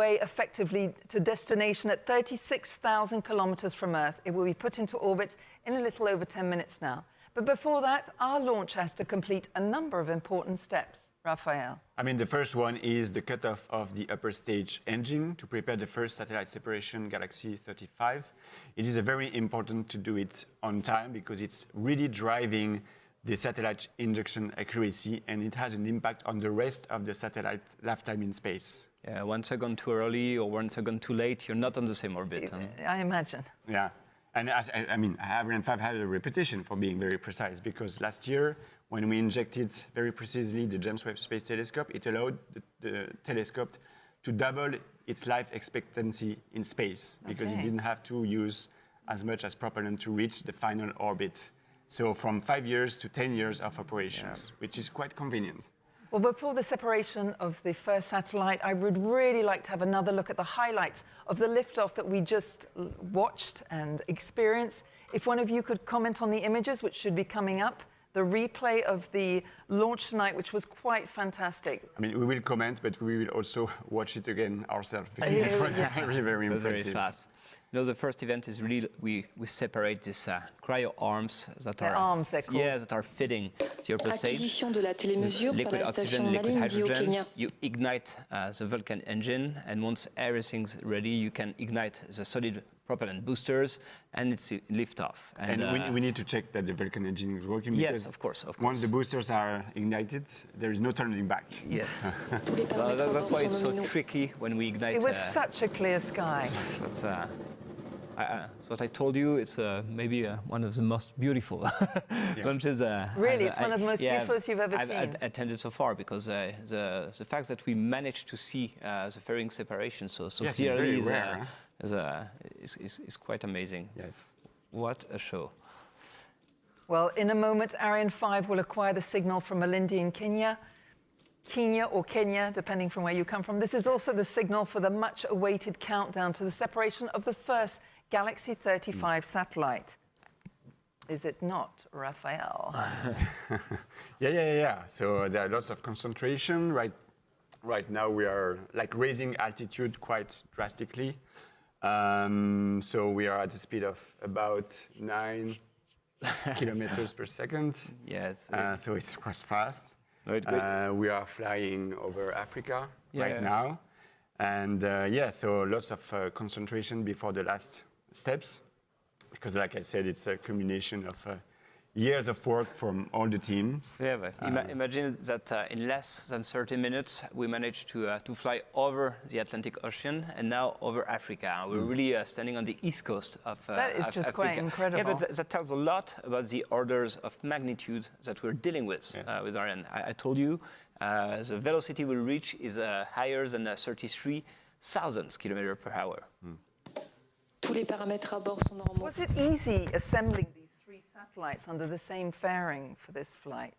way effectively to destination at 36,000 kilometers from Earth. It will be put into orbit in a little over 10 minutes now. But before that, our launch has to complete a number of important steps. Raphael. I mean, the first one is the cutoff of the upper stage engine to prepare the first satellite separation, Galaxy 35. It is very important to do it on time because it's really driving the satellite injection accuracy, and it has an impact on the rest of the satellite lifetime in space. Yeah, 1 second too early or 1 second too late, you're not on the same orbit. I imagine. Yeah. And I mean, Ariane 5 had a reputation for being very precise because last year, when we injected very precisely the James Webb Space Telescope, it allowed the telescope to double its life expectancy in space because it didn't have to use as much as propellant to reach the final orbit. So from 5 years to 10 years of operations, which is quite convenient. Well, before the separation of the first satellite, I would really like to have another look at the highlights of the liftoff that we just watched and experienced. If one of you could comment on the images, which should be coming up, the replay of the launch tonight, which was quite fantastic. I mean, we will comment, but we will also watch it again ourselves because it was very, very impressive. Very fast. You know, the first event is really we separate these cryo arms that are arms, they're called. Yeah, that are fitting the upper stage. Acquisition de la télémesure par Liquid la oxygen, station liquid marine d'Io hydrogen. Kenya. You ignite the Vulcan engine, and once everything's ready, you can ignite the solid propellant boosters, and it's liftoff. And we need to check that the Vulcan engine is working. Yes, of course. Once the boosters are ignited, there is no turning back. Yes. Tous les paramètres That's why it's so sont nominaux. tricky when we ignite. It was such a clear sky. That's what I told you. It's maybe one of the most beautiful launches. Really, it's one of the most beautiful you've ever seen. I've attended so far because the fact that we managed to see the fairing separation so Yes, clearly it's very rare, is quite amazing. Yes. What a show. Well, in a moment, Ariane 5 will acquire the signal from Malindi in Kenya, depending from where you come from. This is also the signal for the much-awaited countdown to the separation of the first Galaxy 35 satellite. Is it not, Raphael? Yeah. So there are lots of concentration. Right now we are like raising altitude quite drastically. So we are at a speed of about 9 kilometers per second. Yes. So it's quite fast. No, it's great. We are flying over Africa Yeah. now. And so lots of concentration before the last steps. Because like I said, it's a combination of years of work from all the teams. Yeah, but imagine that in less than 30 minutes, we managed to fly over the Atlantic Ocean and now over Africa. We're really standing on the east coast of That is just Africa. quite incredible. Yeah, but that tells a lot about the orders of magnitude that we're dealing with with Ariane. I told you the velocity we'll reach is higher than 33,000 kilometers per hour. Tous les paramètres à bord sont normaux. Was it easy assembling these three satellites under the same fairing for this flight?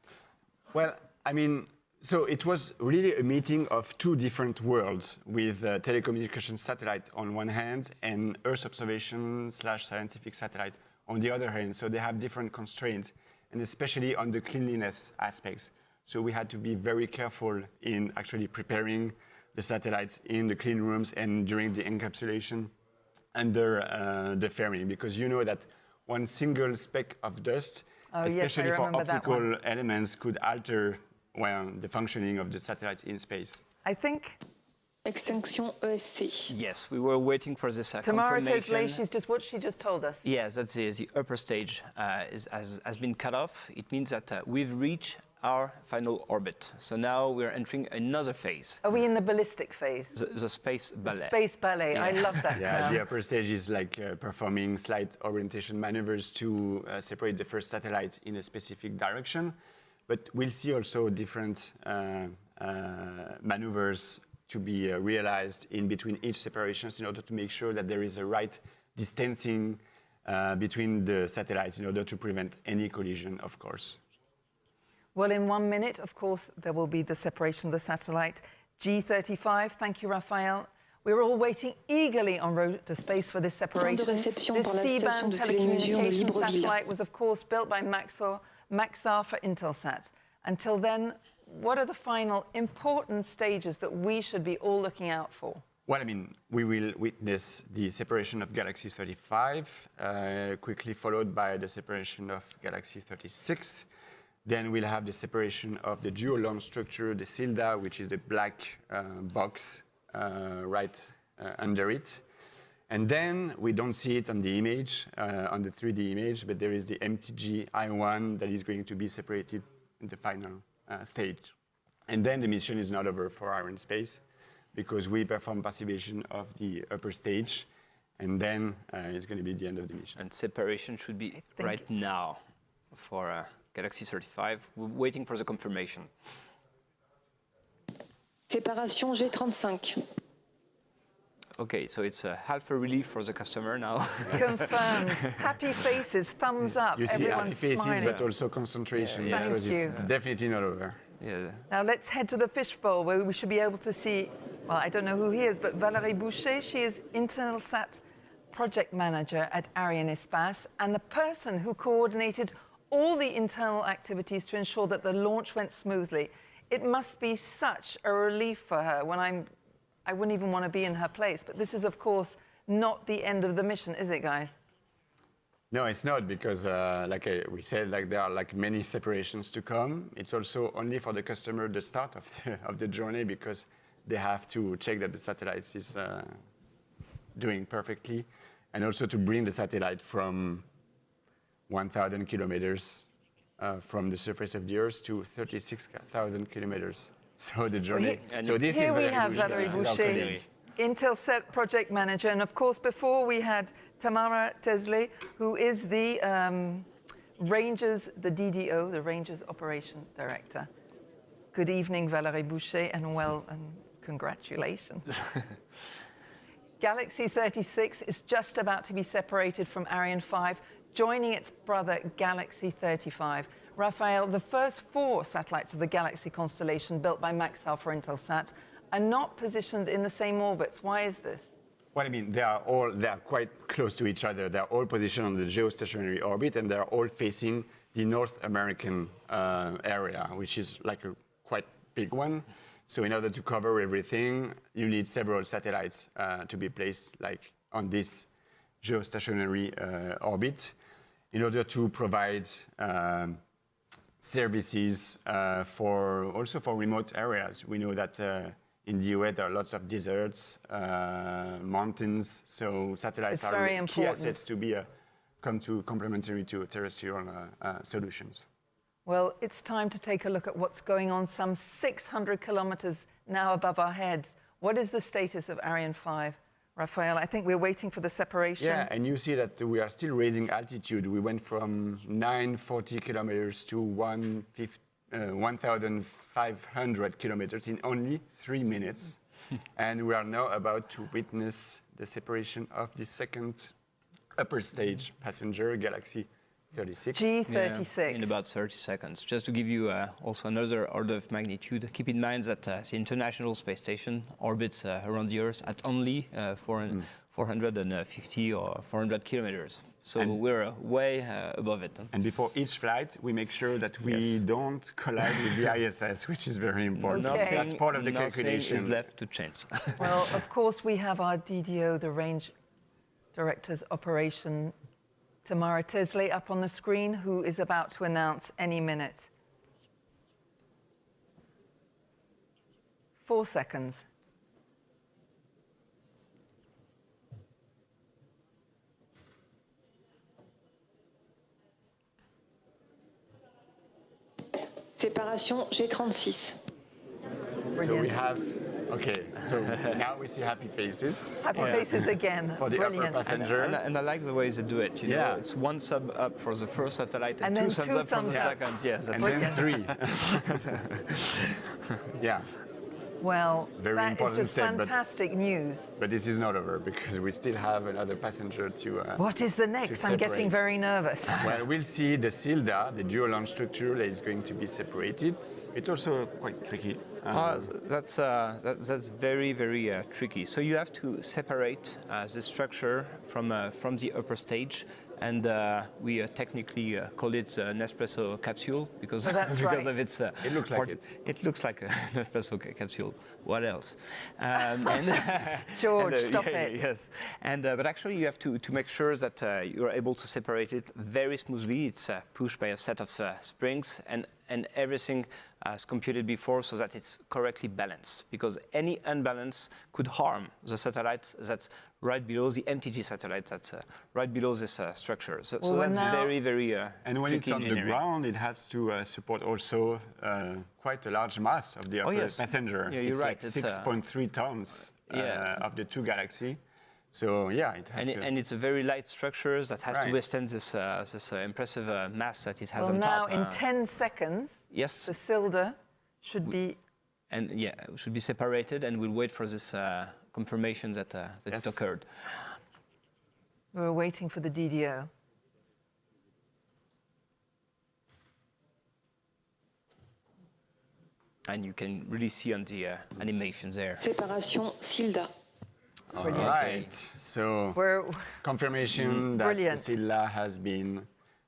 Well, I mean, so it was really a meeting of two different worlds with telecommunications satellite on one hand and Earth observation / scientific satellite on the other hand. So they have different constraints, and especially on the cleanliness aspects. So we had to be very careful in actually preparing the satellites in the clean rooms and during the encapsulation under the fairing, because you know that one single speck of dust, especially for optical elements, could alter the functioning of the satellites in space. I think Extinction EST. Yes, we were waiting for this Tamara confirmation. says she's what she just told us. Yes, that's the upper stage has been cut off. It means that we've reached our final orbit. So now we're entering another phase. Are we in the ballistic phase? The space ballet. Space ballet. Yeah. I love that. Yeah, the upper stage is like performing slight orientation maneuvers to separate the first satellite in a specific direction. But we'll see also different maneuvers to be realized in between each separations in order to make sure that there is a right distancing between the satellites in order to prevent any collision, of course. Well, in 1 minute, of course, there will be the separation of the satellite G35. Thank you, Raphael. We're all waiting eagerly en route to space for this separation. This C-band telecommunications satellite was, of course, built by Maxar for Intelsat. Until then, what are the final important stages that we should be all looking out for? Well, I mean, we will witness the separation of Galaxy 35, quickly followed by the separation of Galaxy 36. Then we'll have the separation of the GEO launch structure, the SILDA, which is the black box right under it. And then we don't see it on the image, on the 3D image, but there is the MTG-I1 that is going to be separated in the final stage. And then the mission is not over for Arianespace, because we perform passivation of the upper stage, and then it's going to be the end of the mission. And separation should be right now for Galaxy 35. We're waiting for the confirmation. Séparation G35. Okay, so it's half a relief for the customer now. Confirmed. Happy faces, thumbs up. You see Everyone's happy faces, smiling. but also concentration, Yeah, because thank it's you. definitely not over. Yeah. Now let's head to the fishbowl where we should be able to see, well, I don't know who he is, but Valérie Boucher, she is Intelsat project manager at Arianespace and the person who coordinated all the internal activities to ensure that the launch went smoothly. It must be such a relief for her when I wouldn't even want to be in her place. But this is, of course, not the end of the mission, is it, guys? No, it's not, because we said, there are many separations to come. It's also only for the customer the start of the journey, because they have to check that the satellite is doing perfectly, and also to bring the satellite from 1,000 kilometers from the surface of the Earth to 36,000 kilometers. So the journey. So this Here is we have Valérie Boucher, Intelsat project manager, and of course before we had Tamara Tesley, who is the Rangers, the DDO, the Rangers Operation Director. Good evening, Valérie Boucher, and congratulations. Galaxy 36 is just about to be separated from Ariane 5, joining its brother Galaxy 35. Raphael, the first 4 satellites of the Galaxy constellation built by Maxar for Intelsat are not positioned in the same orbits. Why is this? Well, I mean, they are quite close to each other. They are all positioned on the geostationary orbit, and they are all facing the North American area, which is a quite big one. So in order to cover everything, you need several satellites to be placed on this geostationary orbit in order to provide services also for remote areas. We know that in the US there are lots of deserts, mountains, so satellites are key assets to come to complementary to terrestrial solutions. Well, it's time to take a look at what's going on some 600 kilometers now above our heads. What is the status of Ariane 5? Raphael, I think we're waiting for the separation. Yeah, and you see that we are still raising altitude. We went from 940 kilometers to 1,500 kilometers in only 3 minutes. And we are now about to witness the separation of the second upper stage passenger, Galaxy 36. G36. Yeah, in about 30 seconds. Just to give you also another order of magnitude, keep in mind that the International Space Station orbits around the Earth at only 450 or 400 kilometers. So we're way above it. And before each flight, we make sure that we don't collide with the ISS, which is very important. Okay. That's part of the calculation. Nothing is left to change. Well, of course, we have our DDO, the Range Director's Operation, Tamara Tesley, up on the screen, who is about to announce any minute. 4 seconds. Séparation G36. So we have, so now we see happy faces. Happy faces again. For the Brilliant. upper passenger. And I like the way they do it. You know, it's 1 sub up for the first satellite and 2 thumbs up for the second. Yes, and then 3. Yeah. Well, Very that is important just step, fantastic news. But this is not over, because we still have another passenger to What is the next? I'm getting very nervous. Well, we'll see the SILDA, the dual launch structure, that is going to be separated. It's also quite tricky. That's very, very tricky. So you have to separate the structure from the upper stage and we technically call it an espresso capsule because, that's because right. of its. It looks like it. It looks like an espresso capsule. What else? George, and, stop it. Yes, and but actually you have to make sure that you are able to separate it very smoothly. It's pushed by a set of springs, and everything is computed before so that it's correctly balanced, because any unbalance could harm the satellite that's right below the MTG satellite that's right below this structure. So that's very, very and when it's on the ground, it has to support also quite a large mass of the upper passenger. Yeah, you're it's right. like 6.3 tons of the two Galaxy. So yeah, it has to. And it's a very light structure that has to withstand this impressive mass that it has on now top. In 10 seconds, yes, the cylinder should be... And it should be separated, and we'll wait for this confirmation that it occurred. We're waiting for the DDO. And you can really see on the animations there. Séparation Silda. All right. So confirmation that the Silla has been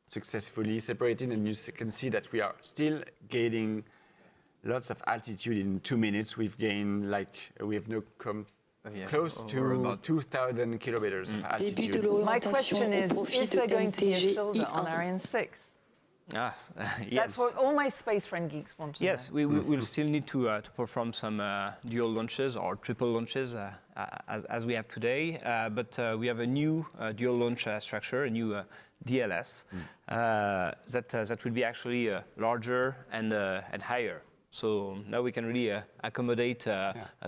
successfully separated, and you can see that we are still gaining lots of altitude in 2 minutes. We've gained we've now come close to 2,000 kilometers of altitude. My question is there going to be a cylinder on Ariane 6? Yes. That's what all my space friend geeks want to know. Yes, we will still need to perform some dual launches or triple launches as we have today. But we have a new dual launch structure, a new DLS, that will be actually larger and higher. So now we can really accommodate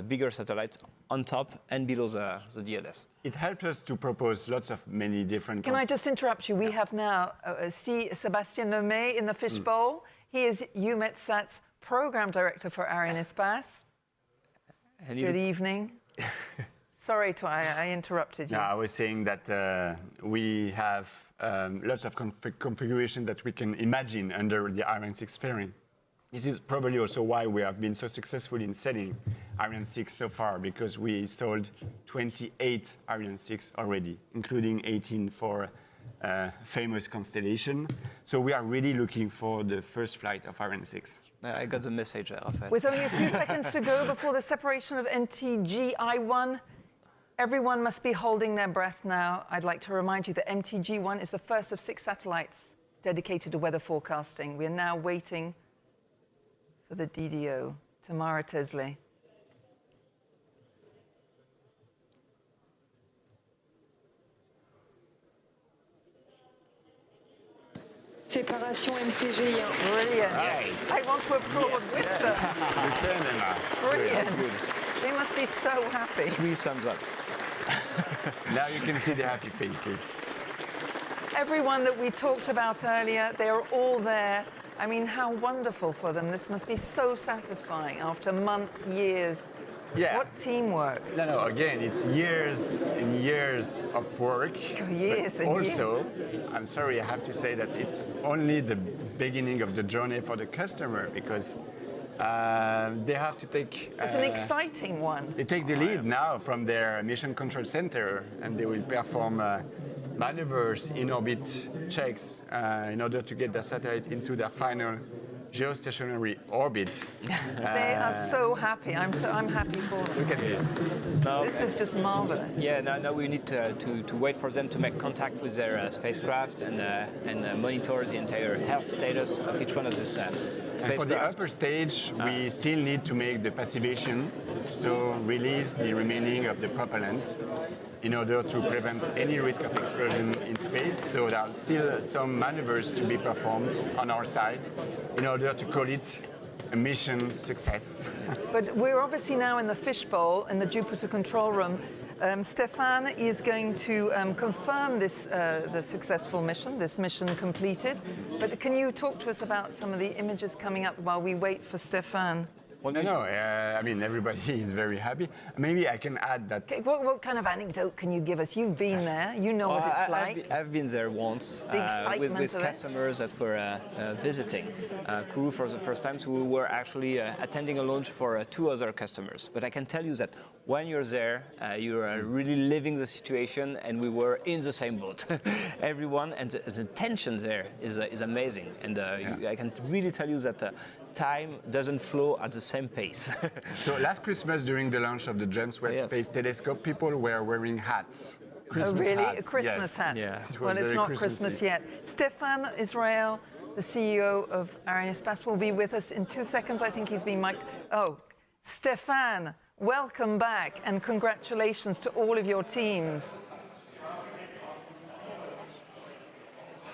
bigger satellites on top and below the DLS. It helps us to propose many different... Can I just interrupt you? We have now Sébastien Lemay in the fishbowl. He is Eumetsat's program director for Arianespace. Good evening. Sorry, I interrupted you. No, I was saying that we have lots of configuration that we can imagine under the Ariane 6 fairing. This is probably also why we have been so successful in selling Ariane 6 so far, because we sold 28 Ariane 6 already, including 18 for famous constellation. So we are really looking for the first flight of Ariane 6. I got the message of it. With only a few seconds to go before the separation of MTG-I1, everyone must be holding their breath now. I'd like to remind you that MTG-1 is the first of 6 satellites dedicated to weather forecasting. We are now waiting for the DDO, Tamara Tesley. Séparation MTG-I1. Brilliant. Yes. I want to applaud with them. Brilliant. They must be so happy. 3 thumbs up. Now you can see the happy faces. Everyone that we talked about earlier, they are all there. I mean, how wonderful for them. This must be so satisfying after months, years. Yeah. What teamwork. No, again, it's years and years of work. Years but and also, I'm sorry, I have to say that it's only the beginning of the journey for the customer, because they have to take... It's an exciting one. They take the lead now from their mission control center, and they will perform maneuvers, in-orbit checks in order to get their satellite into their final geostationary orbit. They are so happy. I'm happy for them. Look at this. This is just marvelous. Yeah, now we need to wait for them to make contact with their spacecraft and monitor the entire health status of each one of these spacecraft. And for the upper stage, we still need to make the passivation, so release the remaining of the propellant in order to prevent any risk of explosion in space. So there are still some maneuvers to be performed on our side in order to call it a mission success. But we're obviously now in the fishbowl in the Jupiter control room. Stéphane is going to confirm this the successful mission, this mission completed. But can you talk to us about some of the images coming up while we wait for Stéphane? No, I mean, everybody is very happy. Maybe I can add that. Okay, what kind of anecdote can you give us? You've been there, you know what it's like. I've been there once with customers that were visiting Kourou for the first time. So we were actually attending a launch for 2 other customers. But I can tell you that when you're there, you are really living the situation, and we were in the same boat. Everyone, and the tension there is amazing. And I can really tell you that time doesn't flow at the same pace. So last Christmas, during the launch of the James Webb Space Telescope, people were wearing hats. Christmas really? hats. A Christmas hat? Yeah. Well, it's not Christmas yet. Stéphane Israël, the CEO of Arianespace, will be with us in 2 seconds. I think he's been mic'd. Oh, Stéphane, welcome back, and congratulations to all of your teams.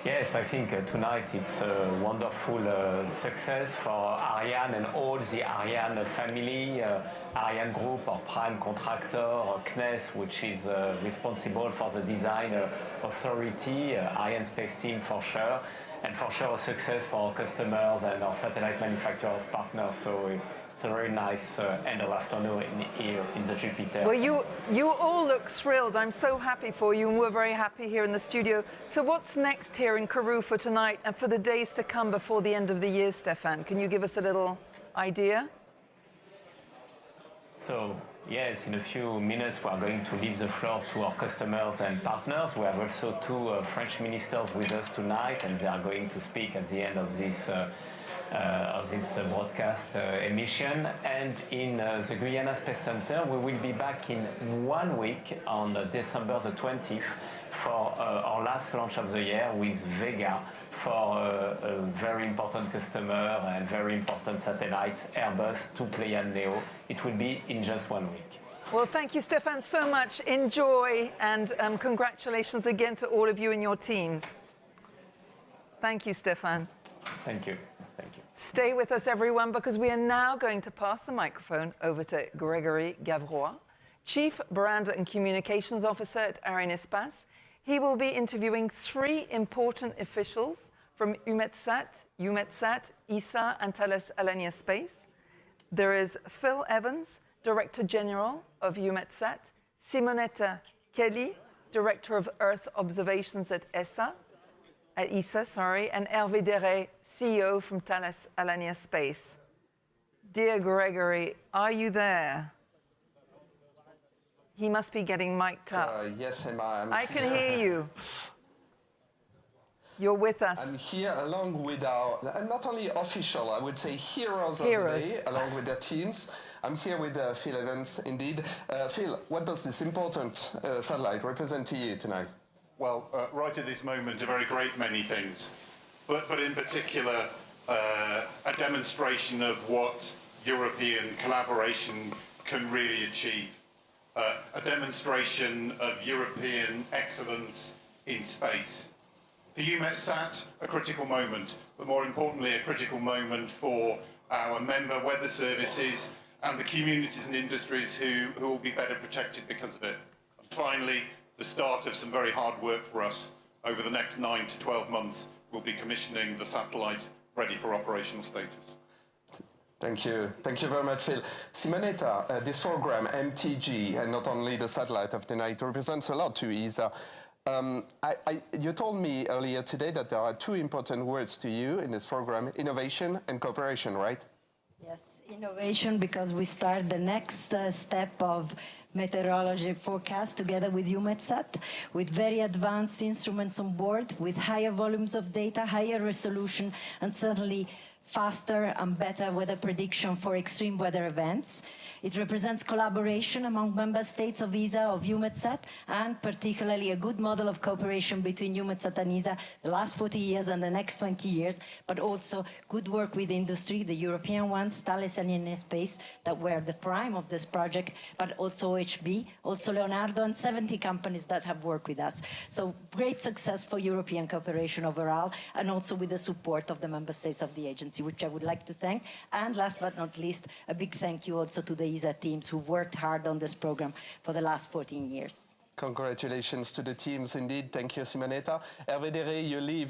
Yes, I think tonight it's a wonderful success for Ariane and all the Ariane family, Ariane Group, our prime contractor, CNES, which is responsible for the design authority, Arianespace team for sure, and for sure a success for our customers and our satellite manufacturers partners. So it's a very nice end of afternoon here in the Jupiter. Well, you all look thrilled. I'm so happy for you, and we're very happy here in the studio. So what's next here in Kourou for tonight and for the days to come before the end of the year, Stéphane? Can you give us a little idea? So, yes, in a few minutes we are going to leave the floor to our customers and partners. We have also 2 French ministers with us tonight, and they are going to speak at the end of this broadcast emission. And in the Guiana Space Center, we will be back in 1 week on December the 20th for our last launch of the year with Vega for a very important customer and very important satellites, Airbus, 2 Pléiades Neo. It will be in just 1 week. Well, thank you, Stéphane, so much. Enjoy, and congratulations again to all of you and your teams. Thank you, Stéphane. Thank you. Thank you. Stay with us, everyone, because we are now going to pass the microphone over to Grégory Gavrois, Chief Brand and Communications Officer at Arianespace. He will be interviewing 3 important officials from Eumetsat, ESA, and Thales Alenia Space. There is Phil Evans, Director General of Eumetsat, Simonetta Kelly, Director of Earth Observations at ESA, and Hervé Deret, CEO from Thales Alenia Space. Dear Gregory, are you there? He must be getting mic'd up. Yes, I can hear you. You're with us. I'm here along with our, not only official, I would say heroes of the day, along with their teams. I'm here with Phil Evans, indeed. Phil, what does this important satellite represent to you tonight? Well, right at this moment, a very great many things. But in particular, a demonstration of what European collaboration can really achieve. A demonstration of European excellence in space. For Eumetsat, a critical moment, but more importantly, a critical moment for our member weather services and the communities and industries who will be better protected because of it. And finally, the start of some very hard work for us over the next 9 to 12 months. We'll be commissioning the satellite ready for operational status. Thank you. Thank you very much, Phil. Simonetta, this program, MTG, and not only the satellite of the night, represents a lot to ESA. You told me earlier today that there are 2 important words to you in this program, innovation and cooperation, right? Yes, innovation, because we start the next step of meteorology forecast together with Eumetsat, with very advanced instruments on board, with higher volumes of data, higher resolution, and certainly faster and better weather prediction for extreme weather events. It represents collaboration among member states of ESA, of Eumetsat, and particularly a good model of cooperation between Eumetsat and ESA the last 40 years and the next 20 years, but also good work with industry, the European ones, Thales Alenia that were the prime of this project, but also OHB, also Leonardo, and 70 companies that have worked with us. So great success for European cooperation overall, and also with the support of the member states of the agency, which I would like to thank. And last but not least, a big thank you also to the ESA teams who worked hard on this program for the last 14 years. Congratulations to the teams, indeed. Thank you, Simonetta. Hervé Deré, you lead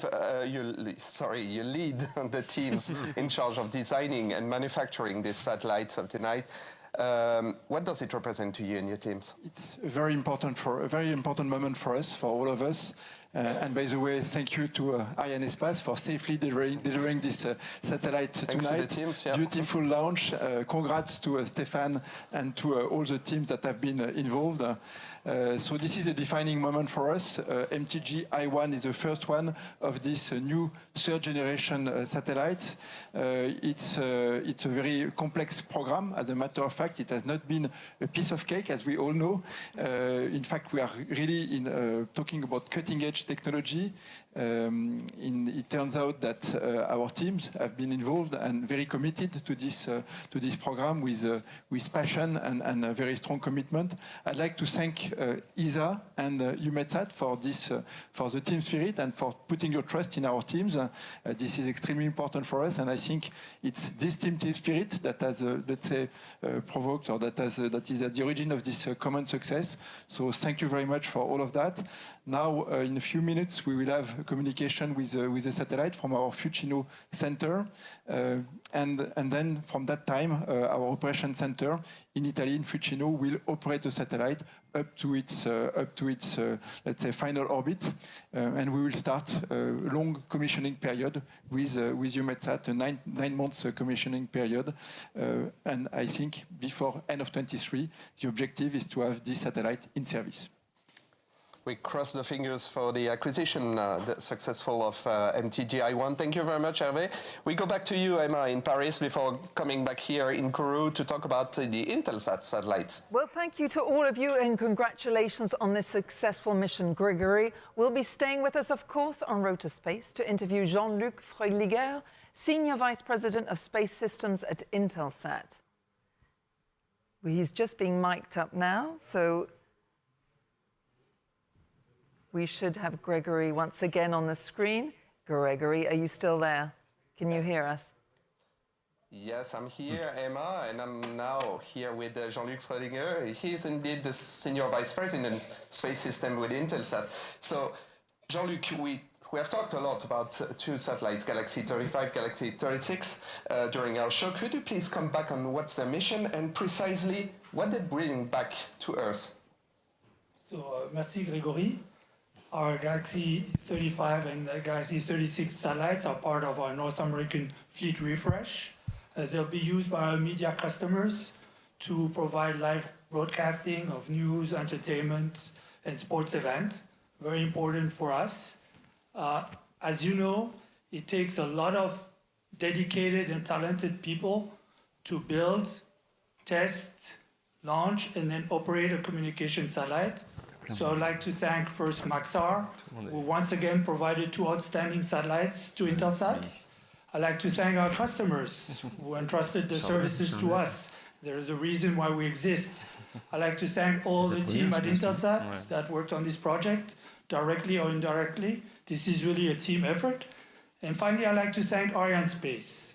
the teams in charge of designing and manufacturing these satellites of the night. What does it represent to you and your teams? It's a very important moment for us, for all of us. And by the way, thank you to Arianespace for safely delivering this satellite Thanks tonight. To the teams, yeah. Beautiful launch. Congrats to Stéphane and to all the teams that have been involved. So this is a defining moment for us. MTG-I1 is the first one of this new third generation satellites. It's a very complex program. As a matter of fact, it has not been a piece of cake, as we all know. In fact, we are really talking about cutting-edge technology. It turns out that our teams have been involved and very committed to this program with passion and a very strong commitment. I'd like to thank ESA and Eumetsat for the team spirit and for putting your trust in our teams. This is extremely important for us, and I think it's this team spirit that has, let's say, provoked or that is at the origin of this common success. So thank you very much for all of that. Now, in a few minutes, we will have a communication with the satellite from our Fucino center, and then from that time, our operation center in Italy, in Fucino, will operate the satellite up to its let's say, final orbit, and we will start a long commissioning period with Eumetsat, a nine months commissioning period, and I think before end of 23, the objective is to have this satellite in service. We cross the fingers for the acquisition, the successful of MTG-I1. Thank you very much, Hervé. We go back to you, Emma, in Paris before coming back here in Kourou to talk about the Intelsat satellites. Well, thank you to all of you and congratulations on this successful mission, Gregory. We'll be staying with us, of course, on Rotor Space to interview Jean-Luc Freiliger, Senior Vice President of Space Systems at Intelsat. He's just being mic'd up now, so we should have Gregory once again on the screen. Gregory, are you still there? Can you hear us? Yes, I'm here, Emma, and I'm now here with Jean-Luc Freiliger. He is indeed the Senior Vice President Space System with Intelsat. So, Jean-Luc, we have talked a lot about two satellites, Galaxy 35, Galaxy 36, during our show. Could you please come back on what's their mission and precisely what they bring back to Earth? So, merci, Gregory. Our Galaxy 35 and Galaxy 36 satellites are part of our North American fleet refresh. They'll be used by our media customers to provide live broadcasting of news, entertainment, and sports events. Very important for us. As you know, it takes a lot of dedicated and talented people to build, test, launch, and then operate a communication satellite. So I'd like to thank first Maxar, who once again provided two outstanding satellites to Intelsat. I'd like to thank our customers who entrusted the services to us. There's a reason why we exist. I'd like to thank all the team at Intelsat that worked on this project, directly or indirectly. This is really a team effort. And finally, I'd like to thank Arianespace.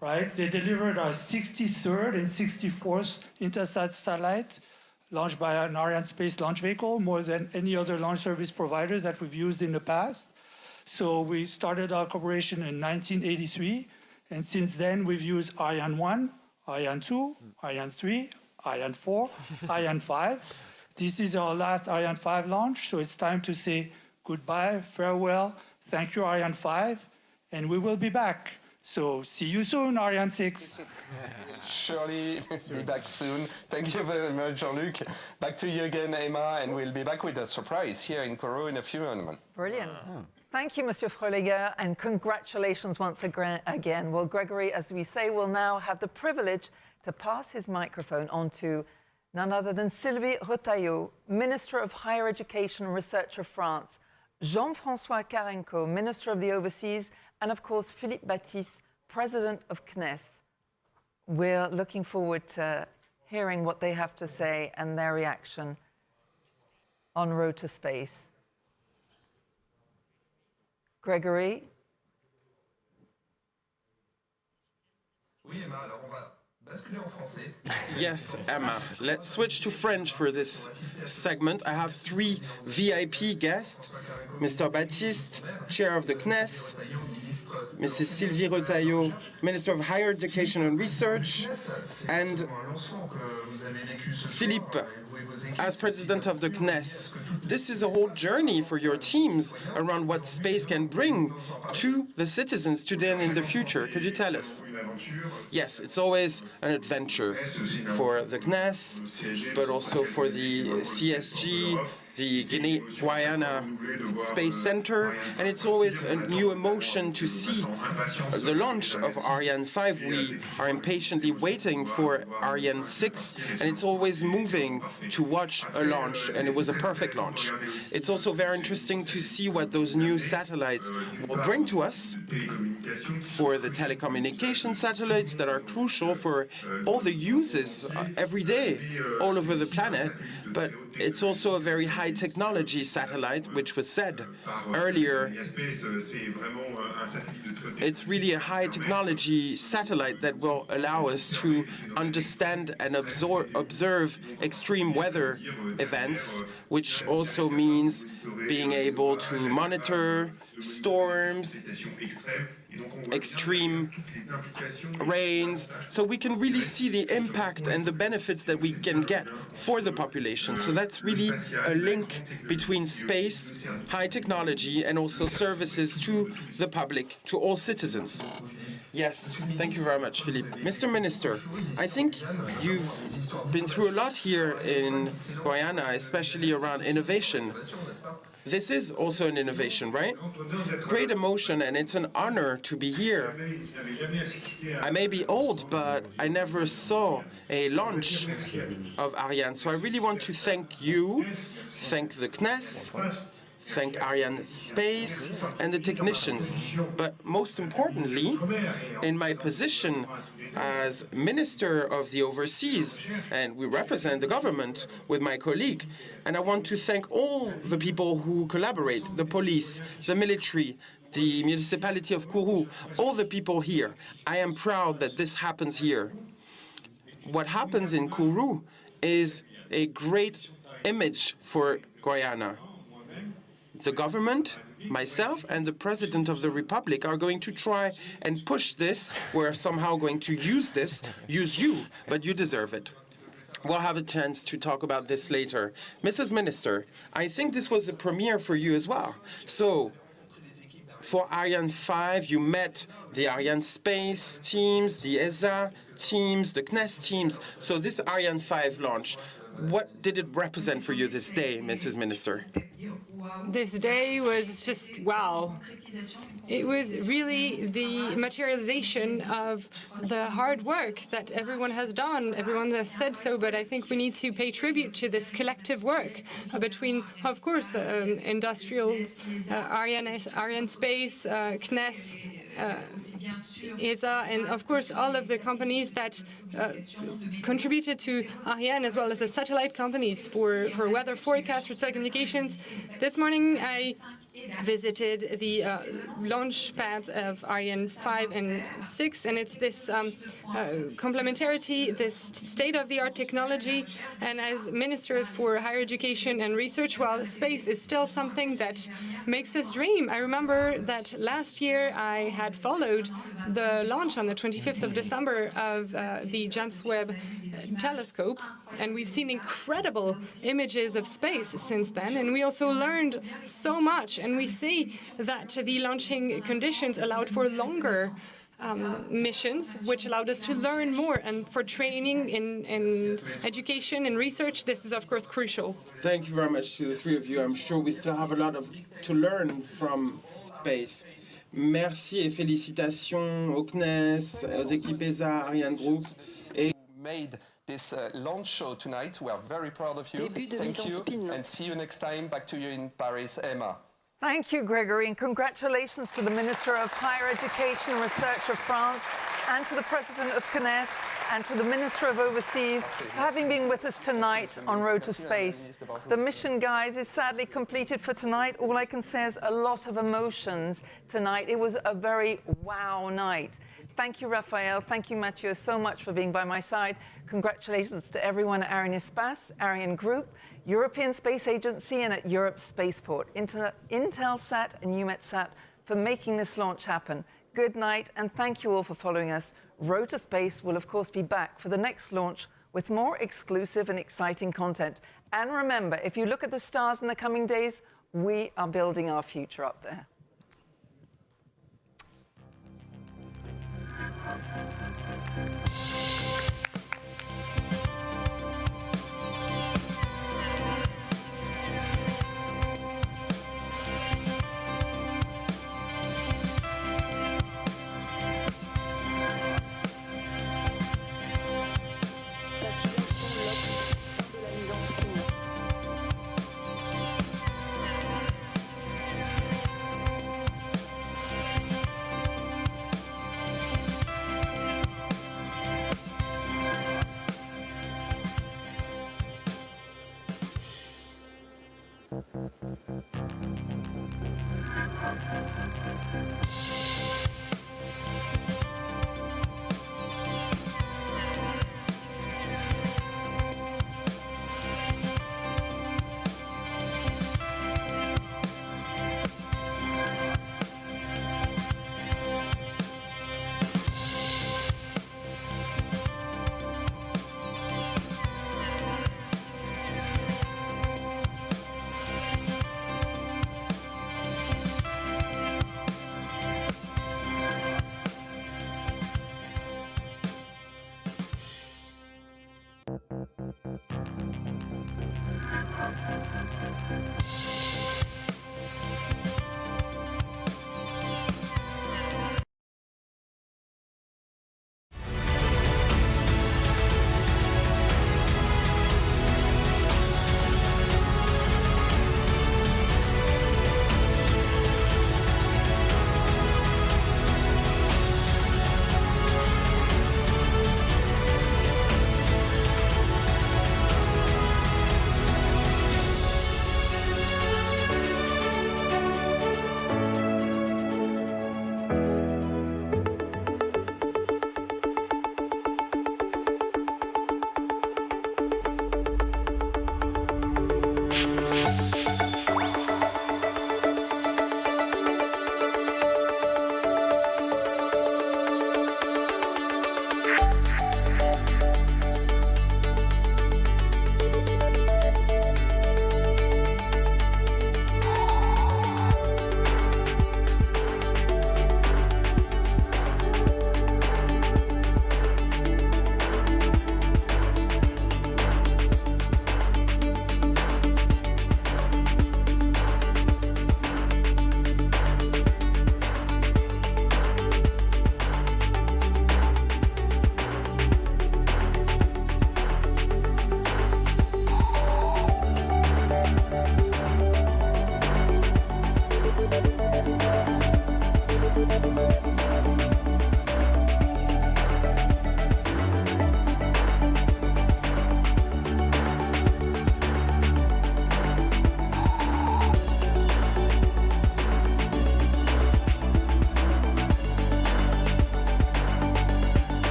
Right? They delivered our 63rd and 64th Intelsat satellite, launched by an Arianespace launch vehicle, more than any other launch service provider that we've used in the past. So we started our cooperation in 1983, and since then we've used Ariane 1, Ariane 2, Ariane 3, Ariane 4, Ariane 5. This is our last Ariane 5 launch, so it's time to say goodbye, farewell, thank you Ariane 5, and we will be back. So see you soon, Ariane 6. Surely be back soon. Thank you very much, Jean-Luc. Back to you again, Emma, and we'll be back with a surprise here in Kourou in a few moments. Brilliant. Thank you, Monsieur Freiliger, and congratulations once again. Well, Gregory, as we say, will now have the privilege to pass his microphone on to none other than Sylvie Retailleau, Minister of Higher Education and Research of France, Jean-François Carenco, Minister of the Overseas, and of course, Philippe Baptiste, President of CNES. We're looking forward to hearing what they have to say and their reaction on Road to Space. Gregory? Oui, Emma, alors on va Yes, Emma. Let's switch to French for this segment. I have three VIP guests. Mr. Baptiste, Chair of the CNES, Mrs. Sylvie Retailleau, Minister of Higher Education and Research, and Philippe, as President of the CNES. This is a whole journey for your teams around what space can bring to the citizens today and in the future. Could you tell us? Yes, it's always an adventure for the CNES, but also for the CSG, the Guiana Space Center, and it's always a new emotion to see the launch of Ariane 5. We are impatiently waiting for Ariane 6, and it's always moving to watch a launch, and it was a perfect launch. It's also very interesting to see what those new satellites will bring to us for the telecommunication satellites that are crucial for all the uses every day all over the planet, but it's also a very high technology satellite, which was said earlier. It's really a high technology satellite that will allow us to understand and observe extreme weather events, which also means being able to monitor storms, extreme rains, so we can really see the impact and the benefits that we can get for the population. So that's really a link between space, high technology, and also services to the public, to all citizens. Yes, thank you very much, Philippe. Mr. Minister, I think you've been through a lot here in Guiana, especially around innovation. This is also an innovation, right? Great emotion, and it's an honor to be here. I may be old, but I never saw a launch of Ariane, so I really want to thank you, thank the CNES, thank Arianespace and the technicians. But most importantly, in my position as Minister of the Overseas, and we represent the government with my colleague, and I want to thank all the people who collaborate, the police, the military, the municipality of Kourou, all the people here. I am proud that this happens here. What happens in Kourou is a great image for Guiana. The government, myself, and the President of the Republic are going to try and push this. We're somehow going to use you, but you deserve it. We'll have a chance to talk about this later. Mrs. Minister, I think this was a premiere for you as well. So, for Ariane 5, you met the Arianespace teams, the ESA teams, the CNES teams. So this Ariane 5 launch, what did it represent for you this day, Mrs. Minister? This day was just wow. It was really the materialization of the hard work that everyone has done. Everyone has said so, but I think we need to pay tribute to this collective work between, of course, industrial, Arianespace, CNES, ESA, and of course all of the companies that contributed to Ariane, as well as the satellite companies for weather forecasts, for telecommunications. This morning I visited the launch pads of Ariane 5 and 6, and it's this complementarity, this state-of-the-art technology. And as Minister for Higher Education and Research, well, space is still something that makes us dream. I remember that last year I had followed the launch on the 25th of December of the James Webb telescope, and we've seen incredible images of space since then, and we also learned so much, and we see that the launching conditions allowed for longer missions, which allowed us to learn more, and for training in education and research, this is of course crucial. Thank you very much to the three of you. I'm sure we still have a lot to learn from space. Merci et félicitations au CNES, aux équipes ESA, Ariane Group. Made this launch show tonight. We are very proud of you. Thank you, and see you next time. Back to you in Paris, Emma. Thank you, Gregory, and congratulations to the Minister of Higher Education and Research of France, and to the President of CNES, and to the Minister of Overseas for having been with us tonight on Road to Space. The mission, guys, is sadly completed for tonight. All I can say is a lot of emotions tonight. It was a very wow night. Thank you, Raphael. Thank you, Mathieu, so much for being by my side. Congratulations to everyone at Arianespace, Ariane Group, European Space Agency, and at Europe Spaceport, Intelsat and Eumetsat for making this launch happen. Good night, and thank you all for following us. Road to Space will, of course, be back for the next launch with more exclusive and exciting content. And remember, if you look at the stars in the coming days, we are building our future up there.